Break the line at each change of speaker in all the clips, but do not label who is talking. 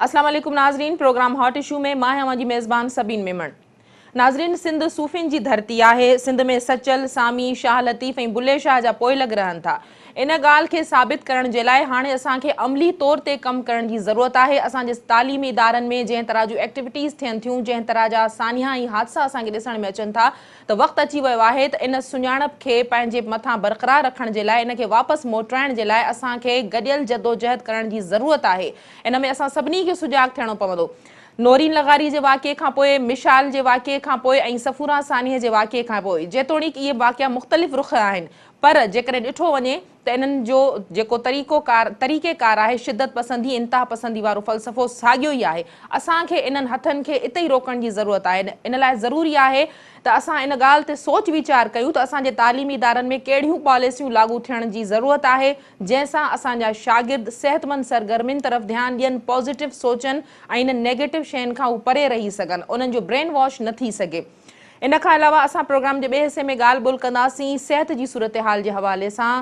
अस्सलाम वालेकुम नाज़रीन, प्रोग्राम हॉट इशू में मां हमारी मेज़बान सबीन मेमण। नाज़रीन, सिंध सूफ़िन जी धरती है। सिंध में सचल, सामी, शाह लतीफ़ ऐं बुल्ले शाह जा पोइ लग रहन था। इन ॻाल्हि खे साबित करण जे लाइ हाणे असांखे अमली तौर ते कम करण जी ज़रूरत आहे। असांजे तालीमी इदारनि में जंहिं तरह जूं एक्टिविटीज़ थियनि थियूं, जंहिं तरह जा सानिया ऐं हादसा असांखे ॾिसण में अचनि था, त वक़्तु अची वियो आहे त इन सुञाणप खे पंहिंजे मथां बरक़रार रखण जे लाइ, इन खे वापसि मोटाइण जे लाइ असांखे गॾियल जदोजहद करण जी ज़रूरत आहे। इन में असां सभिनी खे सुजाग थियणो पवंदो। नोरीन लगारी जे वाक़े खां पोइ, मिशाल जे वाक़े खां पोइ ऐं सफ़ूरा सानीअ जे वाक़े खां पोइ, जेतोणीकि इहे वाक़िया मुख़्तलिफ़ रुख़ आहिनि, पर जेकॾहिं ॾिठो वञे त इन्हनि जो जेको तरीक़ेकार आहे, शिदत पसंदी, इंतहा पसंदी वारो फ़लसफ़ो साॻियो ई आहे। असांखे इन्हनि हथनि खे इते ई रोकण जी ज़रूरत आहे। इन लाइ ज़रूरी आहे त असां इन ॻाल्हि ते सोच वीचार कयूं त असांजे तालीमी इदारनि में कहिड़ियूं पॉलिसियूं लागू थियण जी ज़रूरत आहे, जंहिंसां असांजा शागिर्द सेहतमंद सरगर्मियुनि तरफ़ ध्यानु ॾियनि, पॉज़िटिव सोचनि ऐं इन्हनि नेगेटिव शयुनि खां उहे परे रही सघनि, उन्हनि जो ब्रेन वॉश न थी सघे। इन खां अलावा असां प्रोग्राम जे ॿिए हिसे में ॻाल्हि ॿोल कंदासीं सिहत जी सूरत हाल जे हवाले सां।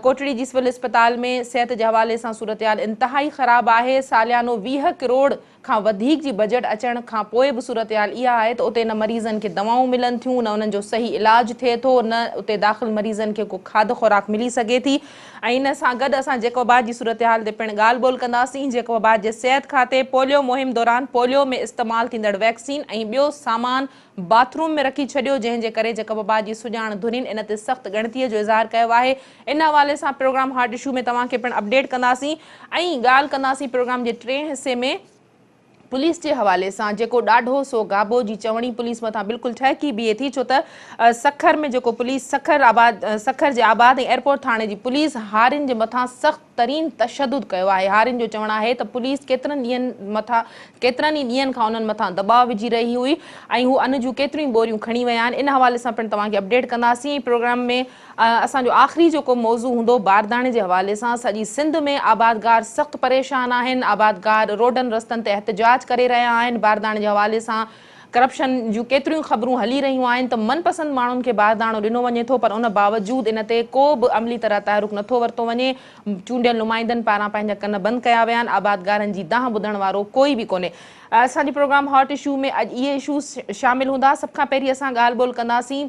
कोटड़ी जी सिविल अस्पताल में सिहत जे हवाले सां सूरत हाल इंतिहाई ख़राबु आहे। सालियानो 20 करोड़ खां वधीक जी बजट अचण खां पोइ बि सूरत हाल इहा आहे त उते न मरीज़नि खे दवाऊं मिलनि थियूं, न उन्हनि जो सही इलाजु थिए थो, न उते दाख़िल मरीज़नि खे को खाधो खुराक मिली सघे थी। ऐं इन सां गॾु असां जेकोबाद जी सूरत हाल ते पिणु ॻाल्हि ॿोल कंदासीं। जेकोबाद जे सिहत खाते पोलियो मुहिम दौरान पोलियो में इस्तेमालु थींदड़ वैक्सीन ऐं ॿियो सामान बाथरूम में रखी छॾियो, जंहिंजे करे जेकोबाद जी सुञाण धुरिन इन ते सख़्तु ॻणतीअ जो इज़हार कयो आहे। इन हवाले सां प्रोग्राम हॉट इशू में तव्हांखे पिणु अपडेट कंदासीं ऐं ॻाल्हि कंदासीं प्रोग्राम जे टे हिसे में पुलिस के हवाले से, जो ढाढो सो गाबो जी चवणी पुलिस मथां बिल्कुलु ठहकी बीहे थी, छो त सखर में जो पुलिस सखर जे आबाद एयरपोर्ट थाने की पुलिस हारिन के मथां सख्त तरीन तशद्दुद कयो आहे। हारिन जो चवण है तो पुलिस केतरनि ई ॾींहंनि खां उन्हनि मथां दबाव विझी रही हुई ऐं हू अन्न जूं केतिरियूं बोरियूं खणी विया आहिनि। इन हवाले सां पिणु तव्हांखे अपडेट कंदासीं। प्रोग्राम में असांजो आख़िरी जो मौज़ू हूंदो बारदाने के हवाले सां। सॼी सिंध में आबादगार सख्त परेशान आहिनि। आबादगार रोडनि रस्तनि ते एहतजाज करे रहिया आहिनि। बारदाने के हवाले सां करप्शन जूं केतिरियूं ख़बरूं हली रहियूं आहिनि त मनपसंद माण्हुनि खे बारदानो ॾिनो वञे थो, पर उन बावजूद इन ते को बि अमली तरह तहरुक नथो वरितो वञे। चूंडियल नुमाइंदनि पारां पंहिंजा कन बंदि कया विया आहिनि। आबादगारनि जी दाह ॿुधण वारो कोई बि कोन्हे। असांजे प्रोग्राम हॉट इशू में अॼु इहे इशूज़ शामिल हूंदा। सभ खां पहिरीं असां ॻाल्हि ॿोल कंदासीं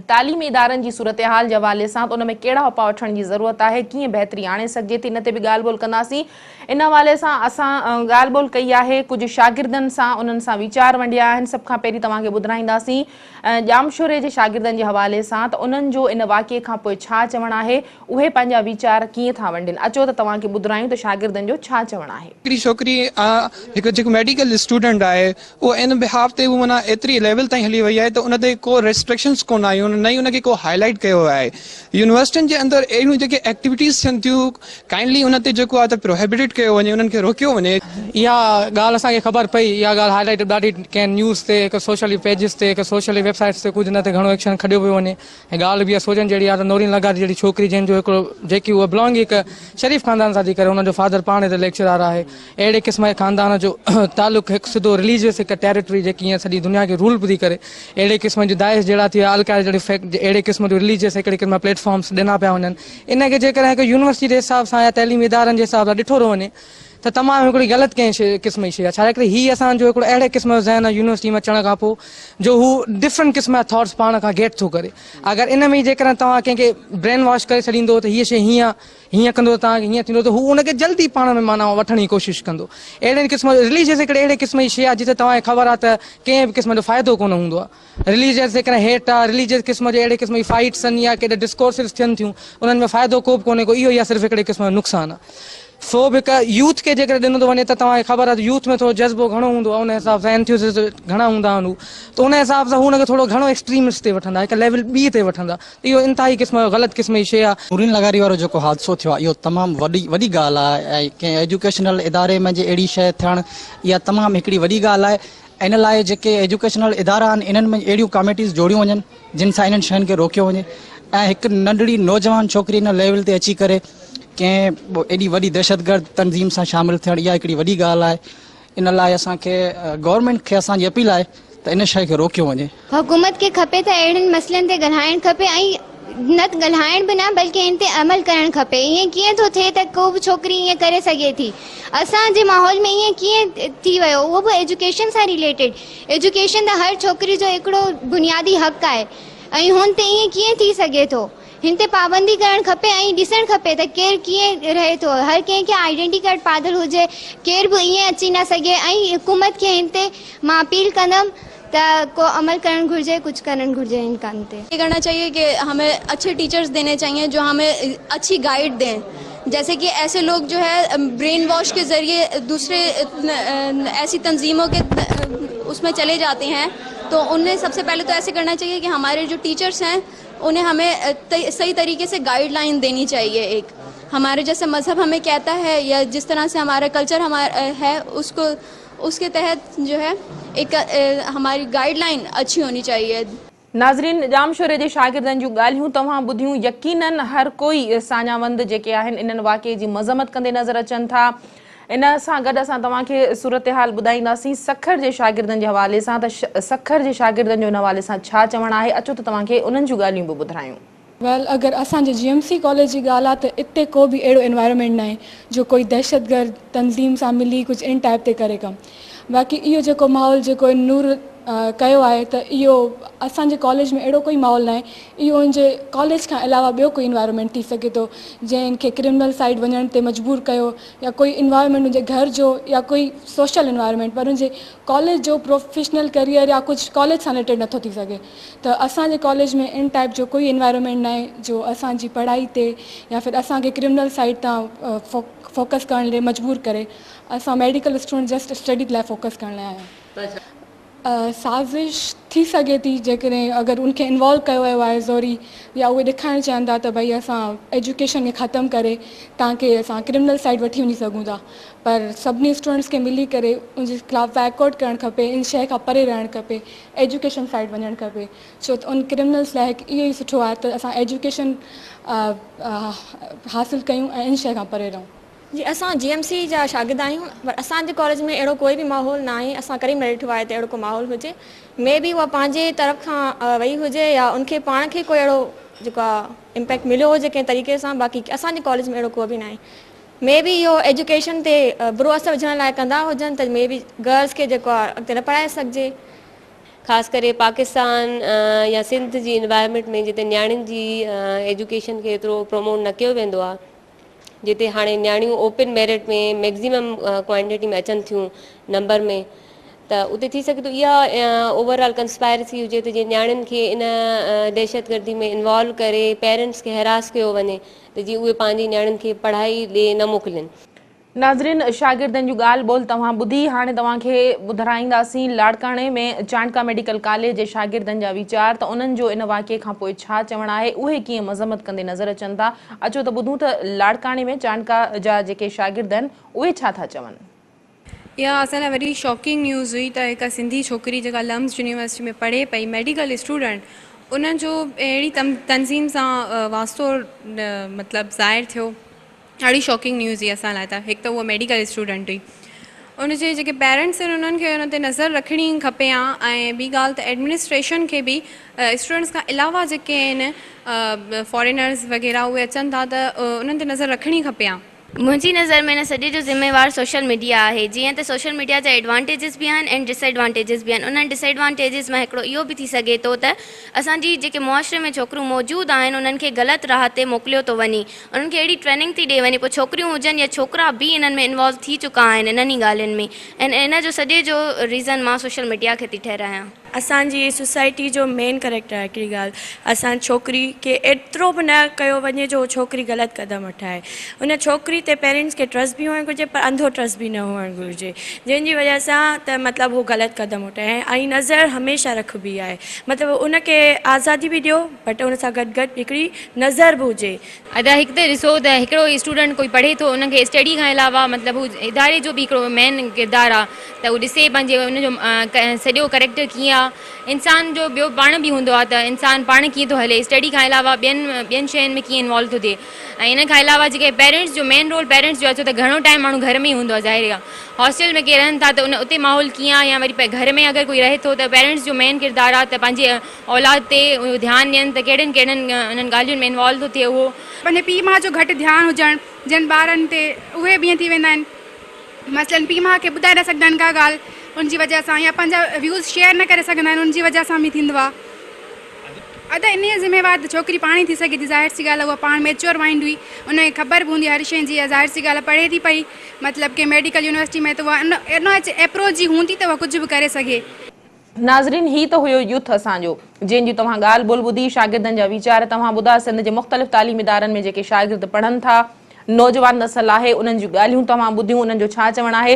तालीमी इदारनि जी सूरत हाल जे हवाले सां, त उन में कहिड़ा उपाउ वठण जी ज़रूरत आहे, कीअं बहितरी आणे सघिजे थी, इन ते बि ॻाल्हि ॿोल कंदासीं। इन हवाले सां असां ॻाल्हि ॿोल कई आहे कुझु शागिर्दनि सां, उन्हनि सां वीचार वंडिया आहिनि। सभ खां पहिरीं तव्हांखे ॿुधाईंदासीं जामशोरे जे शागिर्दनि जे हवाले सां, त उन्हनि जो इन वाक़िए खां पोइ छा चवणु आहे, उहे पंहिंजा वीचार कीअं था वंडनि। अचो त तव्हांखे ॿुधायूं त शागिर्दनि जो छा चवणु आहे।
हिकिड़ी छोकिरी जेको मेडिकल स्टूडेंट आहे, उहो इन बिहाफ ते माना एतिरी लेवल ताईं हली वई आहे त उन ते को रेस्ट्रिक्शंस कोन आहियूं, न ई उनखे को हाईलाइट कयो आहे। यूनिवर्सिटियुनि जे अंदरि अहिड़ियूं जेके एक्टिविटीज़ थियनि थियूं, काइंडली उन ते जेको आहे त प्रोहिबिटेड कयो वञे, उन्हनि खे रोकियो वञे।
इहा ॻाल्हि असांखे ख़बर पई, इहा ॻाल्हि हाईलाइट ॾाढी कंहिं न्यूज़ ते, हिकु सोशली पेजिस ते, हिकु सोशली वेबसाइट्स ते कुझु न ते घणो एक्शन खॾियो पियो वञे। ऐं ॻाल्हि बि सोचण जहिड़ी आहे त नोरीन लगारी जहिड़ी छोकिरी जंहिंजो हिकिड़ो जेकी उहा बिलोंग हिकु शरीफ़ ख़ानदान सां थी करे, हुनजो फादर पाण हिते लेक्चरार आहे। अहिड़े क़िस्म जे ख़ानदान जो तालुक़ु हिकु सिधो रिलीजियस हिकु टेरिटरी जेकी हीअं सॼी दुनिया खे रूल थी करे, अहिड़े क़िस्म जो दाइश जहिड़ा थी विया, अलकायदा जहिड़ी अहिड़े क़िस्म जो रिलीजियस हिकिड़े क़िस्म प्लेटफॉर्म्स ॾिना पिया वञनि। इनखे जेकॾहिं हिकु यूनिवर्सिटी जे हिसाब सां या तइलीमी इदारनि जे हिसाब सां ॾिठो थो वञे त तमामु हिकिड़ी ग़लति कंहिं क़िस्म जी शइ आहे। छा करे हीअ असांजो हिकिड़ो अहिड़े क़िस्म जो ज़हन आहे यूनिवर्सिटी में अचण खां पोइ, जो हू डिफरेंट क़िस्म जा थॉट्स पाण खां गेट थो करे। अगरि इन में जेकॾहिं तव्हां कंहिंखे ब्रेन वॉश करे छॾींदो त हीअ शइ हीअं कंदो, तव्हांखे हीअं थींदो, त हू उनखे जल्दी पाण में माना वठण जी कोशिशि कंदो। अहिड़े क़िस्म जो रिलीजियस हिकिड़े अहिड़े क़िस्म जी शइ आहे जिते तव्हांखे ख़बर आहे त कंहिं बि क़िस्म जो फ़ाइदो कोन हूंदो आहे। रिलीजियस जेकॾहिं हेठि आहे, रिलीजियस क़िस्म जे अहिड़े क़िस्म जी फाइट्स आहिनि या केॾे डिस्कोर्सिस थियनि थियूं, उन्हनि में फ़ाइदो को बि कोन्हे को, इहो ई आहे सिर्फ़ु हिकिड़े क़िस्म जो नुक़सानु आहे। सो बि हिकु यूथ खे जेकॾहिं ॾिनो थो वञे त तव्हांखे ख़बर आहे त यूथ में थोरो जज़्बो घणो हूंदो आहे, उन हिसाब सां एंथ्यूज़िस्ट घणा हूंदा आहिनि, त उन हिसाब सां हू हुनखे थोरो घणो एक्सट्रीमिस्ट ते वठंदा, हिकु लेवल ॿी ते वठंदा। इहो इंतिहाई क़िस्म जो ग़लति क़िस्म जी शइ आहे।
नूरीन लगारी वारो जेको हादसो थियो आहे, इहो तमामु वॾी ॻाल्हि आहे। ऐं कंहिं एजुकेशनल इदारे में जे अहिड़ी शइ थियणु, इहा तमामु हिकिड़ी वॾी ॻाल्हि आहे। इन लाइ जेके एजुकेशनल इदारा आहिनि, इन्हनि में अहिड़ियूं कमेटीज़ जोड़ियूं वञनि जिन सां इन्हनि शयुनि खे रोकियो वञे। ऐं हिकु नंढड़ी नौजवान छोकिरी इन लेवल ते अची करे कंहिं एॾी वॾी दहशतगर्द तंज़ीम सां शामिलु थियणु, इहा हिकिड़ी वॾी ॻाल्हि आहे। इन लाइ असांखे गवर्नमेंट खे असांजी अपील आहे त इन शइ खे रोकियो वञे।
हुकूमत खे खपे त अहिड़नि मसइलनि ते ॻाल्हाइणु खपे ऐं न ॻाल्हाइण बि न बल्कि इन ते अमल करणु खपे। ईअं कीअं थो थिए त को बि छोकिरी ईअं करे सघे थी? असांजे माहौल में ईअं कीअं थी वियो? उहो बि एजुकेशन सां रिलेटेड। एजुकेशन त हर छोकिरी जो हिकिड़ो बुनियादी हक़ आहे ऐं हुन ते ईअं कीअं थी सघे थो? हिन ते पाबंदी करणु खपे ऐं ॾिसणु खपे त केरु कीअं रहे थो। हर कंहिंखे आइडेंटिटी कार्ड पादल हुजे, केर बि ईअं अची न सघे। ऐं हुकूमत खे हिन ते मां अपील कंदमि त को अमल करणु घुरिजे, कुझु करणु घुरिजे इन कम ते।
ये करना चाहिए कि हमें अच्छे टीचर्स देने चाहिए जो हमें अच्छी गाइड दें। जैसे कि ऐसे लोग जो है ब्रेन वॉश के ज़रिए दूसरे ऐसी तंजीमों के उसमें चले जाते हैं, तो उन्हें सबसे पहले तो ऐसे करना चाहिए कि हमारे जो टीचर्स हैं उन्हें हमें सही तरीके से गाइडलाइन देनी चाहिए। एक हमारे जैसे मज़हब हमें कहता है या जिस तरह से हमारा कल्चर हमारा है उसको उसके तहत जो है एक हमारी गाइडलाइन अच्छी होनी चाहिए।
नाज़रीन, जाम शोरे जे शागिर्दनि जूं ॻाल्हियूं तव्हां ॿुधियूं। यकीनन हर कोई साञावंद जेके आहिनि इन्हनि वाक़े जी मज़म्मत कंदे नज़र अचनि था। इन सां गॾु असां तव्हांखे सूरत हाल ॿुधाईंदासीं सखर जे शागिर्दनि जे हवाले सां। त सखर जे शागिर्दनि जो इन हवाले सां छा चवणु आहे, अचो त तव्हांखे उन्हनि जूं ॻाल्हियूं बि ॿुधायूं।
वेल, अगरि असांजे GMC कॉलेज जी ॻाल्हि आहे त इते को बि अहिड़ो एनवायरमेंट न आहे जो कोई दहशतगर्द तंज़ीम सां मिली कुझु इन टाइप ते करे कमु। बाक़ी इहो जेको माहौल जेको नूर कयो आहे त इहो असांजे कॉलेज में अहिड़ो कोई माहौल न आहे। इहो उनजे कॉलेज खां अलावा ॿियो कोई इन्वायरमेंट थी सघे थो जंहिं इनखे क्रिमिनल साइड वञण ते मजबूर कयो, या कोई इन्वायरमेंट उनजे घर जो या कोई सोशल इन्वायरमेंट, पर उनजे कॉलेज जो प्रोफेशनल करियर या कुझु कॉलेज सां रिलेटेड नथो थी सघे। त असांजे कॉलेज में इन टाइप जो कोई इन्वायरमेंट न आहे जो असांजी पढ़ाई ते या फिर असांखे क्रिमिनल साइड तां फोकस करण लाइ मजबूर करे। असां मेडिकल स्टूडेंट जस्ट स्टडी लाइ फोकस करण लाइ आहियूं। साज़िश थी सघे थी जेकॾहिं अगरि उनखे इन्वॉल्व कयो वियो आहे ज़ोरी, या उहे ॾेखारणु चाहिनि था त भई असां एजुकेशन खे ख़तमु करे तव्हांखे असां क्रिमिनल साइड वठी वञी सघूं था, पर सभिनी स्टूडेंट्स खे मिली करे उनजे ख़िलाफ़ु बैकआउट करणु खपे, इन शइ खां परे रहणु खपे, एजुकेशन साइड वञणु खपे। छो त उन क्रिमिनल्स लाइ हिकु इहो ई सुठो आहे त असां एजुकेशन हासिलु कयूं ऐं इन शइ खां परे रहूं।
जी, असां GMC जा शागिर्द आहियूं, पर असांजे कॉलेज में अहिड़ो कोई बि माहौल न आहे। असां कॾहिं न ॾिठो आहे त अहिड़ो को माहौल हुजे। मे बी उहा पंहिंजे तरफ़ खां वई हुजे या उनखे पाण खे कोई अहिड़ो जेको आहे इम्पैक्ट मिलियो हुजे कंहिं तरीक़े सां। बाक़ी असांजे कॉलेज में अहिड़ो को बि न आहे। मे बी इहो एजुकेशन ते बुरो असरु विझण लाइ कंदा हुजनि त मे बी गर्ल्स खे जेको आहे अॻिते न पढ़ाए सघिजे।
ख़ासि करे पाकिस्तान या सिंध जी इन्वायरमेंट में जिते नियाणियुनि जी एजुकेशन खे एतिरो प्रमोट न कयो वेंदो आहे, जिते हाणे नियाणियूं ओपन मेरिट में मैक्सिमम क्वांटिटी में अचनि थियूं नंबर में, त उते थी सघे थो इहा ओवरऑल कंस्पायरेसी हुजे त जीअं नियाणियुनि खे इन दहशतगर्दी में इन्वॉल्व करे पेरेंट्स खे हैरास कयो वञे त जीअं उहे पंहिंजी नियाणियुनि खे पढ़ाई ॾे न मोकिलनि।
नाज़रीन, शागिर्दनि जूं ॻाल्हि ॿोल तव्हां ॿुधी। हाणे तव्हांखे ॿुधाईंदासीं लाड़काणे में चांडका मेडिकल कॉलेज जे शागिर्दनि जा वीचार, त उन्हनि जो इन वाक़े खां पोइ छा चवणु आहे, उहे कीअं मज़म्मत कंदे नज़र अचनि था। अचो त ॿुधूं त लाड़काणे में चांडका जा जेके शागिर्द आहिनि उहे छा था चवनि।
इहा असां लाइ वॾी शॉकिंग न्यूज़ हुई त हिकु सिंधी छोकिरी जेका लम्स यूनिवर्सिटी में पढ़े पई, मेडिकल स्टूडेंट, उन्हनि जो अहिड़ी तंज़ीम सां वास्तो मतिलबु ज़ाहिर थियो। ॾाढी शॉकिंग न्यूज़ हुई असां लाइ। त हिकु त उहा मेडिकल स्टूडेंट हुई, उनजे जेके पेरेंट्स आहिनि उन्हनि खे उन ते नज़र रखणी खपे हा। ऐं ॿी ॻाल्हि त एडमिनिस्ट्रेशन खे बि स्टूडेंट्स खां अलावा जेके आहिनि फॉरेनर्स वग़ैरह उहे अचनि था त उन्हनि ते नज़र रखणी खपे हा।
मुंहिंजी नज़र में न सॼे जो ज़िम्मेवार सोशल मीडिया आहे। जीअं त सोशल मीडिया जा एडवांटेजिस बि आहिनि ऐं डिसएडवांटेजिस बि आहिनि। उन्हनि डिसएडवांटेजिस मां हिकिड़ो इहो बि थी सघे थो त असांजी जेके मुआशरे में छोकिरियूं मौजूदु आहिनि उन्हनि खे ग़लति राह ते मोकिलियो थो वञे, उन्हनि खे अहिड़ी ट्रेनिंग थी ॾे वञे, पोइ छोकिरियूं हुजनि या छोकिरा बि इन्हनि में इन्वॉल्व थी चुका आहिनि इन्हनि ॻाल्हियुनि में। ऐं इन जो सॼे जो रीज़न मां सोशल मीडिया खे थी ठहिरायां।
असांजी सोसाइटी जो मेन करेक्टर आहे हिकिड़ी ॻाल्हि, असां छोकिरी खे एतिरो बि न कयो वञे जो छोकिरी ग़लति क़दम वठाए। उन छोकिरी ते पेरेंट्स खे ट्रस्ट बि हुअणु घुरिजे, पर अंधो ट्रस्ट बि न हुअणु घुरिजे, जंहिंजी वजह सां त मतिलबु उहो ग़लति क़दम वठाए। ऐं नज़र हमेशह रखबी आहे, मतिलबु उनखे आज़ादी बि ॾियो, बट उन सां गॾु गॾु हिकिड़ी नज़र बि हुजे।
अदा हिकु त ॾिसो त हिकिड़ो स्टूडेंट कोई पढ़े थो, उनखे स्टडी खां अलावा मतिलबु हू इदारे जो बि हिकिड़ो मेन किरदारु आहे त उहो ॾिसे पंहिंजे उनजो सॼो करेक्टर कीअं आहे, आहे इंसान जो ॿियो पाण बि हूंदो आहे त इंसान पाण कीअं थो हले स्टडी खां अलावा ॿियनि शयुनि में कीअं इन्वॉल्व थो थिए ऐं इन खां अलावा जेके पेरेंट्स जो मेन रोल पेरेंट्स जो अचो त घणो टाइम माण्हू घर में ई हूंदो आहे ज़ाहिर आहे हॉस्टल में के रहनि था त उते माहौल कीअं आहे या वरी घर में अगरि कोई रहे थो त पेरेंट्स जो मेन किरदारु आहे त पंहिंजे औलाद ते ध्यानु ॾियनि त कहिड़नि कहिड़नि उन्हनि ॻाल्हियुनि में इन्वॉल्व थो थिए उहो
पंहिंजे पीउ माउ जो घटि ध्यानु हुजणु जिन ॿारनि ते उहे बि ईअं थी वेंदा आहिनि मसइलनि पीउ माउ खे ॿुधाए न सघंदा आहिनि का ॻाल्हि उनजी वजह सां या पंहिंजा व्यूज़ शेयर न करे सघंदा आहिनि उनजी वजह सां बि थींदो आहे अदा इन ज़िम्मेवार त छोकिरी पाण ई थी सघे थी ज़ाहिर सी ॻाल्हि आहे उहा पाण मेच्योर माइंड हुई उनखे ख़बर बि हूंदी हर शइ जी ज़ाहिर सी ॻाल्हि आहे पढ़े थी पई मतिलबु की मेडिकल यूनिवर्सिटी में त उहा इन एप्रोच जी हूंदी त उहा कुझु बि करे सघे
नाज़रीन ही तो हुयो यूथ असांजो जंहिंजी तव्हां ॻाल्हि ॿोल ॿुधी शागिर्दनि जा वीचार तव्हां ॿुधा सिंध जे मुख़्तलिफ़ तालीमी इदारनि में जेके शागिर्द पढ़नि था नौजवान नसल आहे उन्हनि जूं ॻाल्हियूं तव्हां ॿुधियूं उन्हनि जो छा चवणु आहे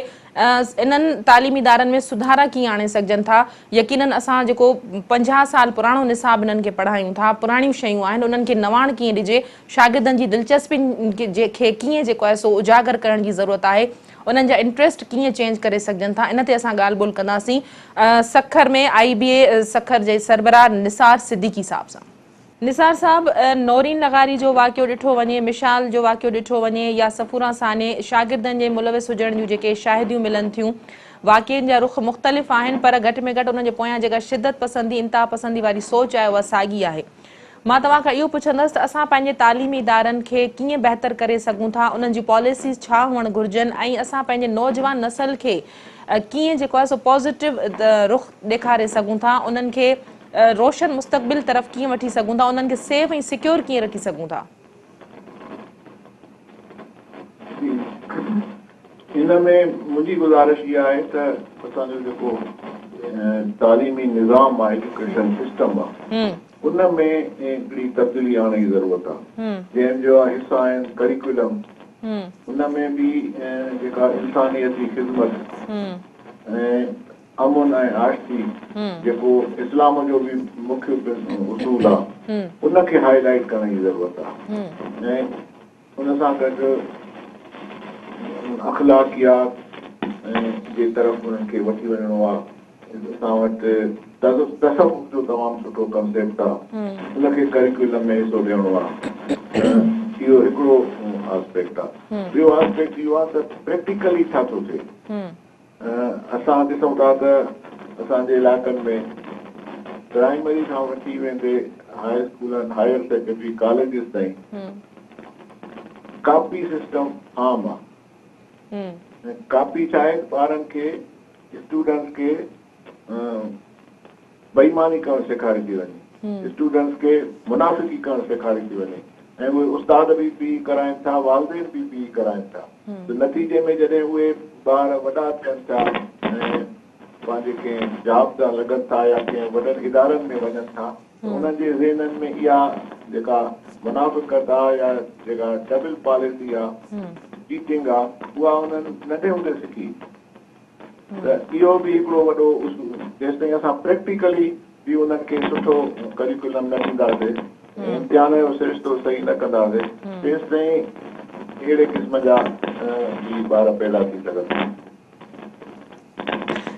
इन्हनि तालीमी इदारनि में सुधारा कीअं आणे सघजनि था यकीनन असां जेको 50 साल पुराणो निसाब इन्हनि खे पढ़ायूं था पुराणियूं शयूं आहिनि उन्हनि खे नवाण कीअं ॾिजे शागिर्दनि जी दिलचस्पी खे कीअं जेको आहे सो उजागर करण जी ज़रूरत आहे उन्हनि जा इंट्रस्ट कीअं चेंज करे सघजनि था इन ते असां ॻाल्हि ॿोल कंदासीं सखर में IBA सखर जे सरबराह निसार सिद्दीकी साहब सां निसार साहब नौरीन लगारी जो वाक़ियो ॾिठो वञे मिशाल जो वाक़ियो ॾिठो वञे या सफ़ूरा साने शागिर्दनि जे मुलविस हुजण जूं जेके शाहिदियूं मिलनि थियूं वाक़िअनि जा रुख़ मुख़्तलिफ़ आहिनि पर घटि में घटि उन्हनि जे पोयां जेका शिदत पसंदी इंतहा पसंदी वारी सोच आहे उहा साॻी आहे मां तव्हां खां इहो पुछंदसि त असां पंहिंजे तालीमी इदारनि खे कीअं बहितर करे सघूं था उन्हनि जी पॉलिसीज़ छा हुअणु घुरिजनि ऐं असां पंहिंजे नौजवान नसल खे कीअं जेको आहे सो पॉज़िटिव रुख़ ॾेखारे सघूं था उन्हनि खे रोशन मुस्तक़बिल तरफ़ कीअं वठी सघूं था उन्हनि खे सेफ ऐं सिक्योर कीअं रखी सघूं था
इन में मुंहिंजी गुज़ारिश इहा आहे त असांजो जेको तालीमी निज़ाम आहे एजुकेशन सिस्टम आहे उन में हिकिड़ी तब्दीली आणण जी ज़रूरत आहे जंहिंजो हिसा आहिनि करिकुलम उन में बि जेका इंसानियती ख़िदमत ऐं अमुन ऐं आशिकी जेको इस्लाम जो बि मुख्य उसूल आहे उनखे हाईलाइट करण जी ज़रूरत आहे ऐं उन सां गॾु अख़लाकियात जे तरफ़ उन्हनि खे वठी वञिणो आहे असां वटि तसव्वुफ़ जो तमामु सुठो कंसेप्ट आहे उनखे करिकुलम में हिसो ॾियणो आहे इहो हिकिड़ो आस्पेक्ट आहे ॿियो आस्पेक्ट इहो आहे त प्रैक्टिकली छा थो थिए असां ॾिसूं था त असांजे इलाइक़नि में प्राइमरी खां वठी वेंदे हाई स्कूलनि हायर सेकेंडरी कॉलेजिस ताईं कापी सिस्टम आम आहे कापी छा आहे ॿारनि खे स्टूडेंट्स खे बेईमानी करणु सेखारी थी वञे स्टूडेंट्स खे मुनाफ़िकी करणु सेखारी थी वञे ऐं उहे उस्ताद बि पी कराइनि था वालदेन बि पी कराइनि था त नतीजे में जॾहिं उहे ॿार वॾा थियनि था ऐं पंहिंजे कंहिं जॉब था लॻनि था या कंहिं वॾनि इदारनि में वञनि था त उन्हनि जे ज़हननि में इहा जेका मुनाफ़िक़त आहे या जेका डबल पॉलिसी आहे चीटिंग आहे उहा उन्हनि नंढे हूंदे सिखी त इहो बि हिकिड़ो वॾो जेसिताईं असां प्रैक्टिकली बि उन्हनि खे सुठो करिकुलम न ॾींदासीं इम्तिहान जो सिरिश्तो सही न कंदासीं तेसिताईं अहिड़े क़िस्म जा ॿार पैदा थी सघनि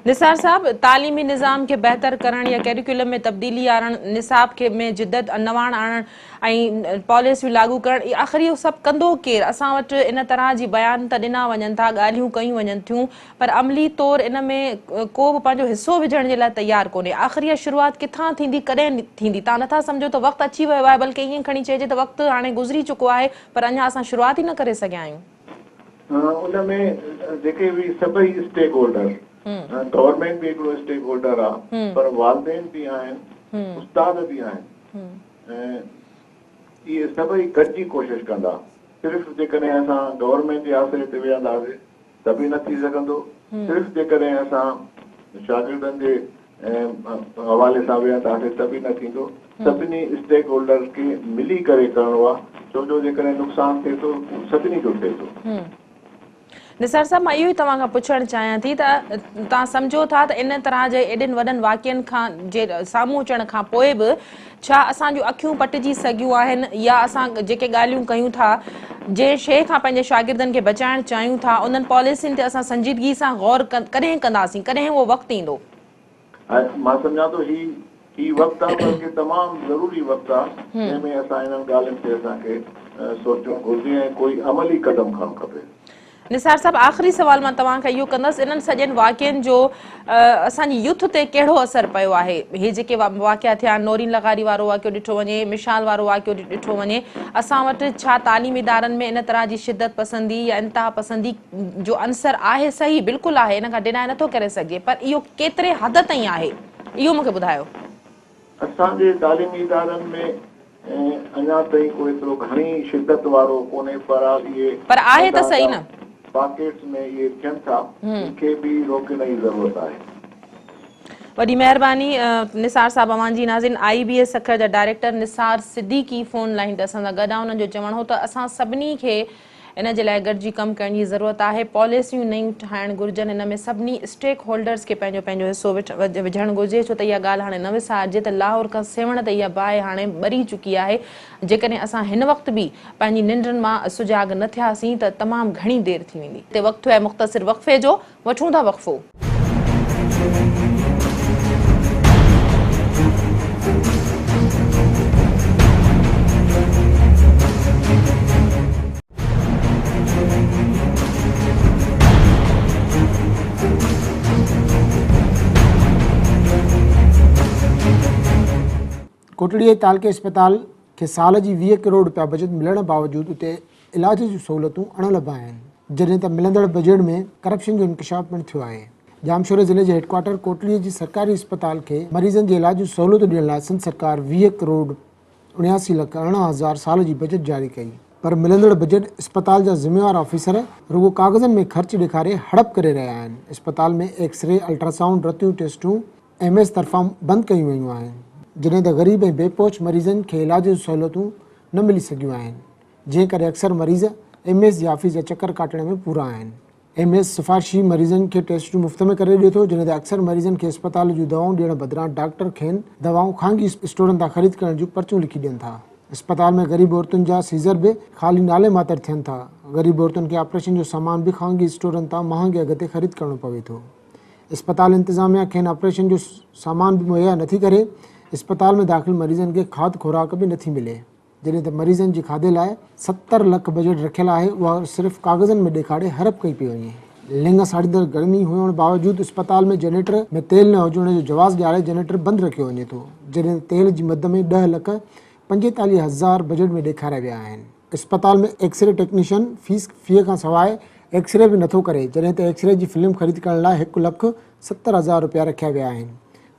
निसार साहब तालीमी निज़ाम के बेहतर करण या कैरिकुलम में तब्दीली आणण निसाब के में जिद्दत नवाण आणण ऐं पॉलिसियूं लागू करण आख़िर इहो सभु कंदो केरु असां वटि इन तरह जी बयान त ॾिना वञनि था ॻाल्हियूं कयूं वञनि थियूं पर अमली तौरु इन में को बि पंहिंजो हिसो विझण जे लाइ तयारु कोन्हे आख़िर इहा शुरूआति किथां थींदी कॾहिं थींदी तव्हां नथा सम्झो त वक़्तु अची वियो आहे बल्कि ईअं खणी चइजे त वक़्तु हाणे गुज़री चुको आहे पर अञा असां शुरूआति ई न करे सघिया आहियूं
उन में जेके बि सभई स्टेक होल्डर गवर्नमेंट भी हिकिड़ो स्टेक होल्डर आहे पर वालदेन भी आहिनि उस्ताद भी आहिनि इहे सभई गॾिजी कोशिशि कंदा सिर्फ़ु जेकॾहिं असां गवर्नमेंट जे आसिरे ते वेहंदासीं त बि न थी सघंदो सिर्फ़ु जेकॾहिं असां शागिर्दनि जे हवाले सां वेहंदासीं त बि न थींदो सभिनी स्टेक होल्डर्स खे मिली करे करिणो आहे छो जो जेकॾहिं नुक़सानु थिए थो सभिनी जो थिए थो
निसार साहब मां इहो ई तव्हां खां पुछणु चाहियां थी त तव्हां सम्झो था त इन तरह जे एॾनि वॾनि वाक़िअनि खां जे साम्हूं अचण खां पोइ बि छा असांजूं अखियूं पटिजी सघियूं आहिनि या असां जेके ॻाल्हियूं कयूं था जंहिं शइ खां पंहिंजे शागिर्दनि खे बचाइणु चाहियूं था उन्हनि पॉलिसियुनि ते असां संजीदगी सां गौर कॾहिं कंदासीं कॾहिं उहो वक़्तु ईंदो
मां सम्झां थो ही वक़्तु आहे बल्कि तमामु ज़रूरी वक़्तु आहे जंहिंमें असां इन्हनि ॻाल्हियुनि ते असांखे सोचणु घुरिजे ऐं कोई अमली क़दम खणणु खपे।
निसार साहब, आख़िरी सवाल मां तव्हांखां इहो कंदसि, इन्हनि सॼनि वाक़िअनि जो असांजी यूथ ते कहिड़ो असरु पियो आहे? हे जेके वाक़िआ थिया, नौरीन लगारी वारो वाक़िओ ॾिठो वञे, मिसाल वारो वाक़िओ ॾिठो वञे, असां वटि छा तालीमी इदारनि में इन तरह जी शिदत पसंदी या इंतिहा पसंदी जो अंसर आहे? सही, बिल्कुलु आहे, इन खां डिनाए नथो करे सघे, पर इहो केतिरे हद ताईं आहे, इहो मूंखे ॿुधायो।
असांजे तालीमी इदारनि में अञा ताईं कोई एतिरो घणी शिदत वारो कोन्हे, पर
आहे त सही न,
पॉकेट्स में ये थियनि था, इनखे बि रोकण जी ज़रूरत आहे।
वॾी महिरबानी निसार साहब अवांजी। नाज़रीन, IBS सखर जा director Nisar Siddiqui phone line ते असां सां गॾु आहे। उन्हनि जो चवणु हो त असां सभिनी खे इन जे लाइ गॾिजी कमु करण जी ज़रूरत आहे, पॉलिसियूं नयूं ठाहिणु घुरिजनि, इन में सभिनी स्टेक होल्डर्स खे पंहिंजो पंहिंजो हिसो विझणु घुरिजे, छो त इहा ॻाल्हि हाणे न विसारिजे त लाहौर खां सेवण त इहा बाहि हाणे ॿरी चुकी आहे। जेकॾहिं असां हिन वक़्तु बि पंहिंजी निंडनि मां सुजाग न थियासीं त तमामु घणी देरि थी वेंदी। हिते वक़्तु आहे मुख़्तसिर वक़फ़े जो, वठूं था वक़फ़ो।
कोटड़ीअ तालके अस्पताल खे साल जी 20 करोड़ रुपया बजट मिलण बावजूदि उते इलाज जूं सहूलियतूं अण लभा आहिनि, जॾहिं त मिलंदड़ बजट में करप्शन जो इंकशाफ पिणु थियो आहे। जामशोरे ज़िले जे हेडक्वार्टर कोटड़ीअ जी सरकारी अस्पताल खे मरीज़नि जे इलाज जूं सहूलियतूं ॾियण लाइ सिंध सरकार 20 करोड़ 79,61,000 साल जी बजट जारी कई, पर मिलंदड़ बजट अस्पताल जा ज़िम्मेवार ऑफिसर रुगो कागज़नि में ख़र्च ॾेखारे हड़प करे रहिया आहिनि। अस्पताल में एक्सरे, अल्ट्रासाउंड, रतियूं टेस्टूं MS तरफ़ां बंदि कयूं वयूं आहिनि, जॾहिं त ग़रीब ऐं बेपोच मरीज़नि खे इलाज जूं सहूलियतूं न मिली सघियूं आहिनि, जंहिं करे अक्सर मरीज़ MS जी ऑफिस जा चकर काटण में पूरा आहिनि। MS सिफ़ारिशी मरीज़नि खे टेस्टूं मुफ़्त में करे ॾिए थो, जॾहिं त अक्सर मरीज़नि खे अस्पताल जूं दवाऊं ॾियण बदिरां डॉक्टर खेनि दवाऊं ख़ानगी स्टोरनि तां ख़रीद करण जूं पर्चियूं लिखी ॾियनि था। अस्पताल में ग़रीब औरतुनि जा सीज़र बि ख़ाली नाले मातर थियनि था। ग़रीब औरतुनि खे ऑपरेशन जो सामान बि ख़ानगी स्टोरनि तां महांगे अघ ते ख़रीद करणो पवे थो। अस्पताल इंतिज़ामिया खेनि ऑपरेशन जो सामान बि मुहैया नथी करे। अस्पताल में दाख़िल मरीज़नि खे खाद खुराक बि नथी मिले, जॾहिं त मरीज़नि जे खाधे लाइ 70 लख बजट रखियलु आहे, उहा सिर्फ़ु कागज़नि में ॾेखारे हड़प कई पई वञे। लिंग साड़ींदड़ गर्मी हुअण बावजूदि अस्पताल में जनरेटर में तेल न हुजण जो जवाज़ ॾियारे जनरेटर बंदि रखियो वञे थो, जॾहिं तेल जी मद में 10,45,000 बजट में ॾेखारिया विया आहिनि। अस्पताल में एक्सरे टेक्नीशियन फीअ खां सवाइ एक्सरे बि नथो करे, जॾहिं त एक्सरे जी फिल्म ख़रीद करण लाइ 1,70,000 रुपया रखिया विया आहिनि,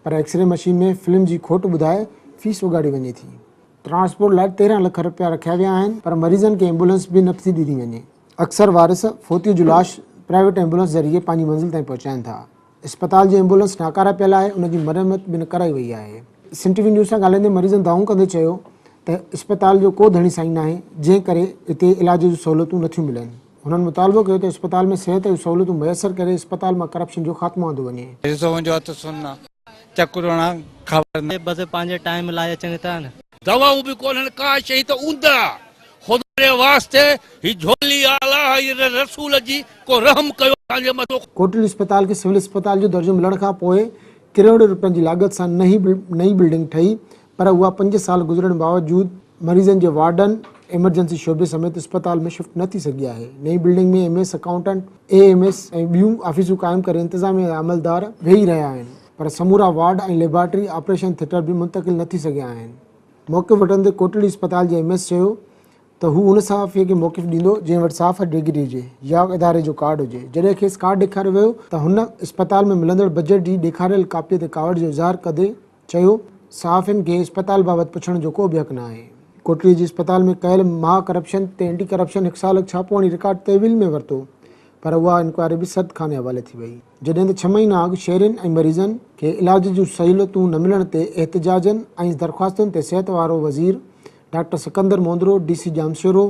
पर एक्सरे मशीन में फिल्म जी खोट ॿुधाए फीस उगाड़ी वञे थी। ट्रांसपोर्ट लाइ 13 लख रुपया रखिया विया आहिनि, पर मरीज़नि खे एम्बुलेंस बि नथी ॾिनी वञे। अक्सर वारिस फोतियूं जो लाश प्राइवेट एम्बुलेंस ज़रिए पंहिंजी मंज़िल ताईं पहुचाइनि था। अस्पताल जी एम्बुलेंस नाकारा पियल आहे, उनजी मरम्मत बि न कराई वई आहे। सिंध TV न्यूज़ सां ॻाल्हाईंदे मरीज़नि दावो कंदे चयो त अस्पताल जो को धणी साईं न आहे, जंहिं करे हिते इलाज जूं सहूलियतूं नथियूं मिलनि। हुननि मुतालबो कयो त अस्पताल में सिहत जूं सहूलियतूं मुयसरु करे अस्पताल मां करप्शन जो ख़ात्मो आंदो वञे।
बस पंहिंजे टाइम लाइ अचनि था न,
दवाऊं भी कोन का शई तो ऊंदा खुदा रे वास्ते ही झोली आला ही रसूल जी को रहम कयो ताजे मतो।
कोटड़ी अस्पताल के सिविल अस्पताल जो दर्जो मिलण खां पोइ करोड़ रुपयनि जी लागत सां नई बिल्डिंग ठही, पर उहा 5 साल गुज़रण बावजूद मरीज़नि जे वार्डन एमरजेंसी शोबे समेत अस्पताल में शिफ्ट न थी सघी आहे। नई बिल्डिंग में MS अकाउंटेंट, AMS ऐं ॿियूं ऑफिसूं क़ाइमु करे इंतिज़ामिया अमलदार वेही रहिया आहिनि, पर समूरा वार्ड ऐं लेबॉरेटरी ऑपरेशन थिएटर बि मुंतक़िल न थी सघिया आहिनि। मौक़िफ़ वठंदे कोटड़ी अस्पताल जे MS चयो त हू उन सहाफ़ीअ खे मौक़िफ़ ॾींदो जंहिं वटि साफ़ डिग्री हुजे या इदारे जो कार्ड हुजे। जॾहिं खेसि कार्ड ॾेखारियो वियो त हुन अस्पताल में मिलंदड़ बजट जी ॾेखारियल कापीअ ते कावड़ जो इज़हार कंदे चयो सहाफ़ियुनि खे अस्पताल बाबति पुछण जो को बि हक़ न आहे। कोटड़ी जे अस्पताल में कयल महा करप्शन ते एंटी करप्शन 1 साल छापो हणी रिकॉर्ड तहवील में वरितो, पर उहा इंक्वायरी बि सद खाने हवाले थी वई। जॾहिं त 6 महीना अॻु शहरियुनि ऐं मरीज़नि खे इलाज जूं सहूलियतूं न मिलण ते एहतजाजनि ऐं दरख़्वास्तुनि ते सिहत वारो वज़ीर डॉक्टर सिकंदर मोंदरो, DC जामशोरो,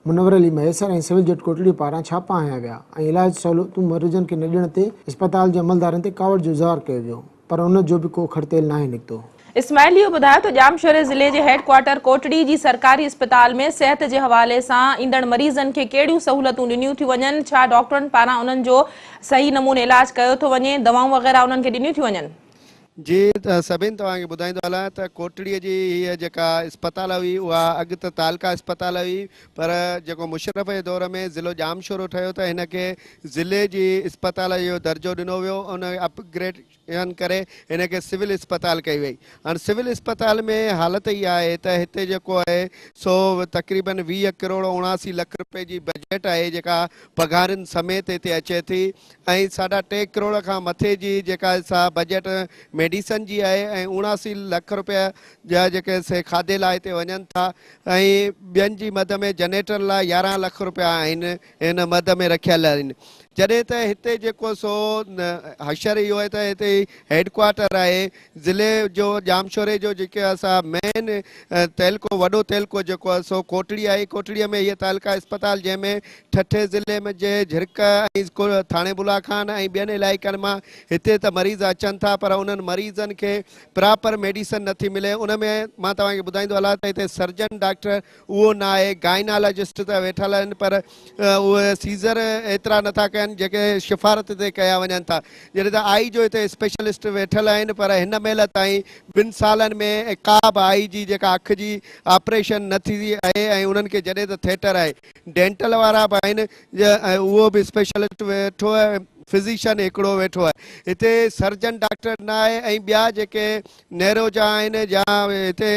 मुनवर अली मैसर ऐं सिविल जज कोटड़ी पारां छापा हया विया ऐं इलाज सहूलियतूं मरीज़नि खे न ॾियण ते अस्पताल जे अमलदारनि ते कावड़ जो इज़हार कयो वियो, पर उन जो बि को खड़तेल नाहे निकितो।
इस्माइल इहो ॿुधायो त जामशोरे ज़िले जे हेडक्वार्टर कोटड़ी जी सरकारी अस्पताल में सिहत जे हवाले सां ईंदड़ मरीज़नि खे कहिड़ियूं सहूलियतूं ॾिनियूं थियूं वञनि, छा डॉक्टरनि पारां उन्हनि जो सही नमूने इलाज कयो थो वञे, दवाऊं वग़ैरह उन्हनि खे ॾिनियूं थियूं वञनि?
जी सभिनि तव्हांखे ॿुधाईंदो हलां त कोटड़ीअ जी हीअ जेका इस्पताल हुई उहा अॻु त तालका इस्पताल हुई, पर जेको मुशर्रफ जे दौर में ज़िलो जामशोरो ठहियो त हिनखे ज़िले जी इस्पताल जो दर्जो ॾिनो वियो, उन अपग्रेडेशन करे हिनखे सिविल इस्पताल कई वई। हाणे सिविल इस्पताल में हालत इहा आहे त हिते जेको आहे सो तक़रीबन 20 करोड़ 79 लख रुपए जी बजट आहे जेका पघारनि समेत हिते अचे थी, ऐं 3.5 करोड़ खां मथे जी जेका सा बजट मेडिसन जी आहे, ऐं 79 लख रुपया जा जेके से खाधे लाइ हिते वञनि था, ऐं ॿियनि जी मद में जनरेटर लाइ 11 लख रुपया आहिनि हिन मद में रखियल आहिनि। जॾहिं त हिते जेको सो हशर इहो आहे त हिते हेडक्वार्टर आहे ज़िले जो जामशोरे जो, जेके असां मेन तहलको वॾो तहलको जेको आहे सो कोटड़ी आहे। कोटड़ीअ में हीअ तालका इस्पताल जंहिंमें ठठे ज़िले में जे झिरक ऐं थाणे बुलाखान ऐं ॿियनि इलाइक़नि मां हिते त मरीज़ अचनि था, पर उन्हनि मरीज़नि खे प्रॉपर मेडिसन नथी मिले। उन में मां तव्हांखे ॿुधाईंदो हलां त हिते सर्जन डॉक्टर उहो न आहे, गाइनालॉजिस्ट त वेठल आहिनि, पर उहे सीज़र एतिरा नथा कनि जेके सिफ़ारत ते कया वञनि था। जॾहिं त आई जो हिते स्पेशलिस्ट वेठल आहिनि, पर हिन महिल ताईं 2 सालनि में का बि आई जी जेका अखि जी ऑपरेशन न थी आहे, ऐं उन्हनि खे जॾहिं त थिएटर आहे, डेंटल वारा बि आहिनि, उहो बि स्पेशलिस्ट वेठो आहे, फिज़िशियन हिकिड़ो वेठो आहे। हिते सर्जन डॉक्टर न आहे, ऐं ॿिया जेके नेरो जा आहिनि, या हिते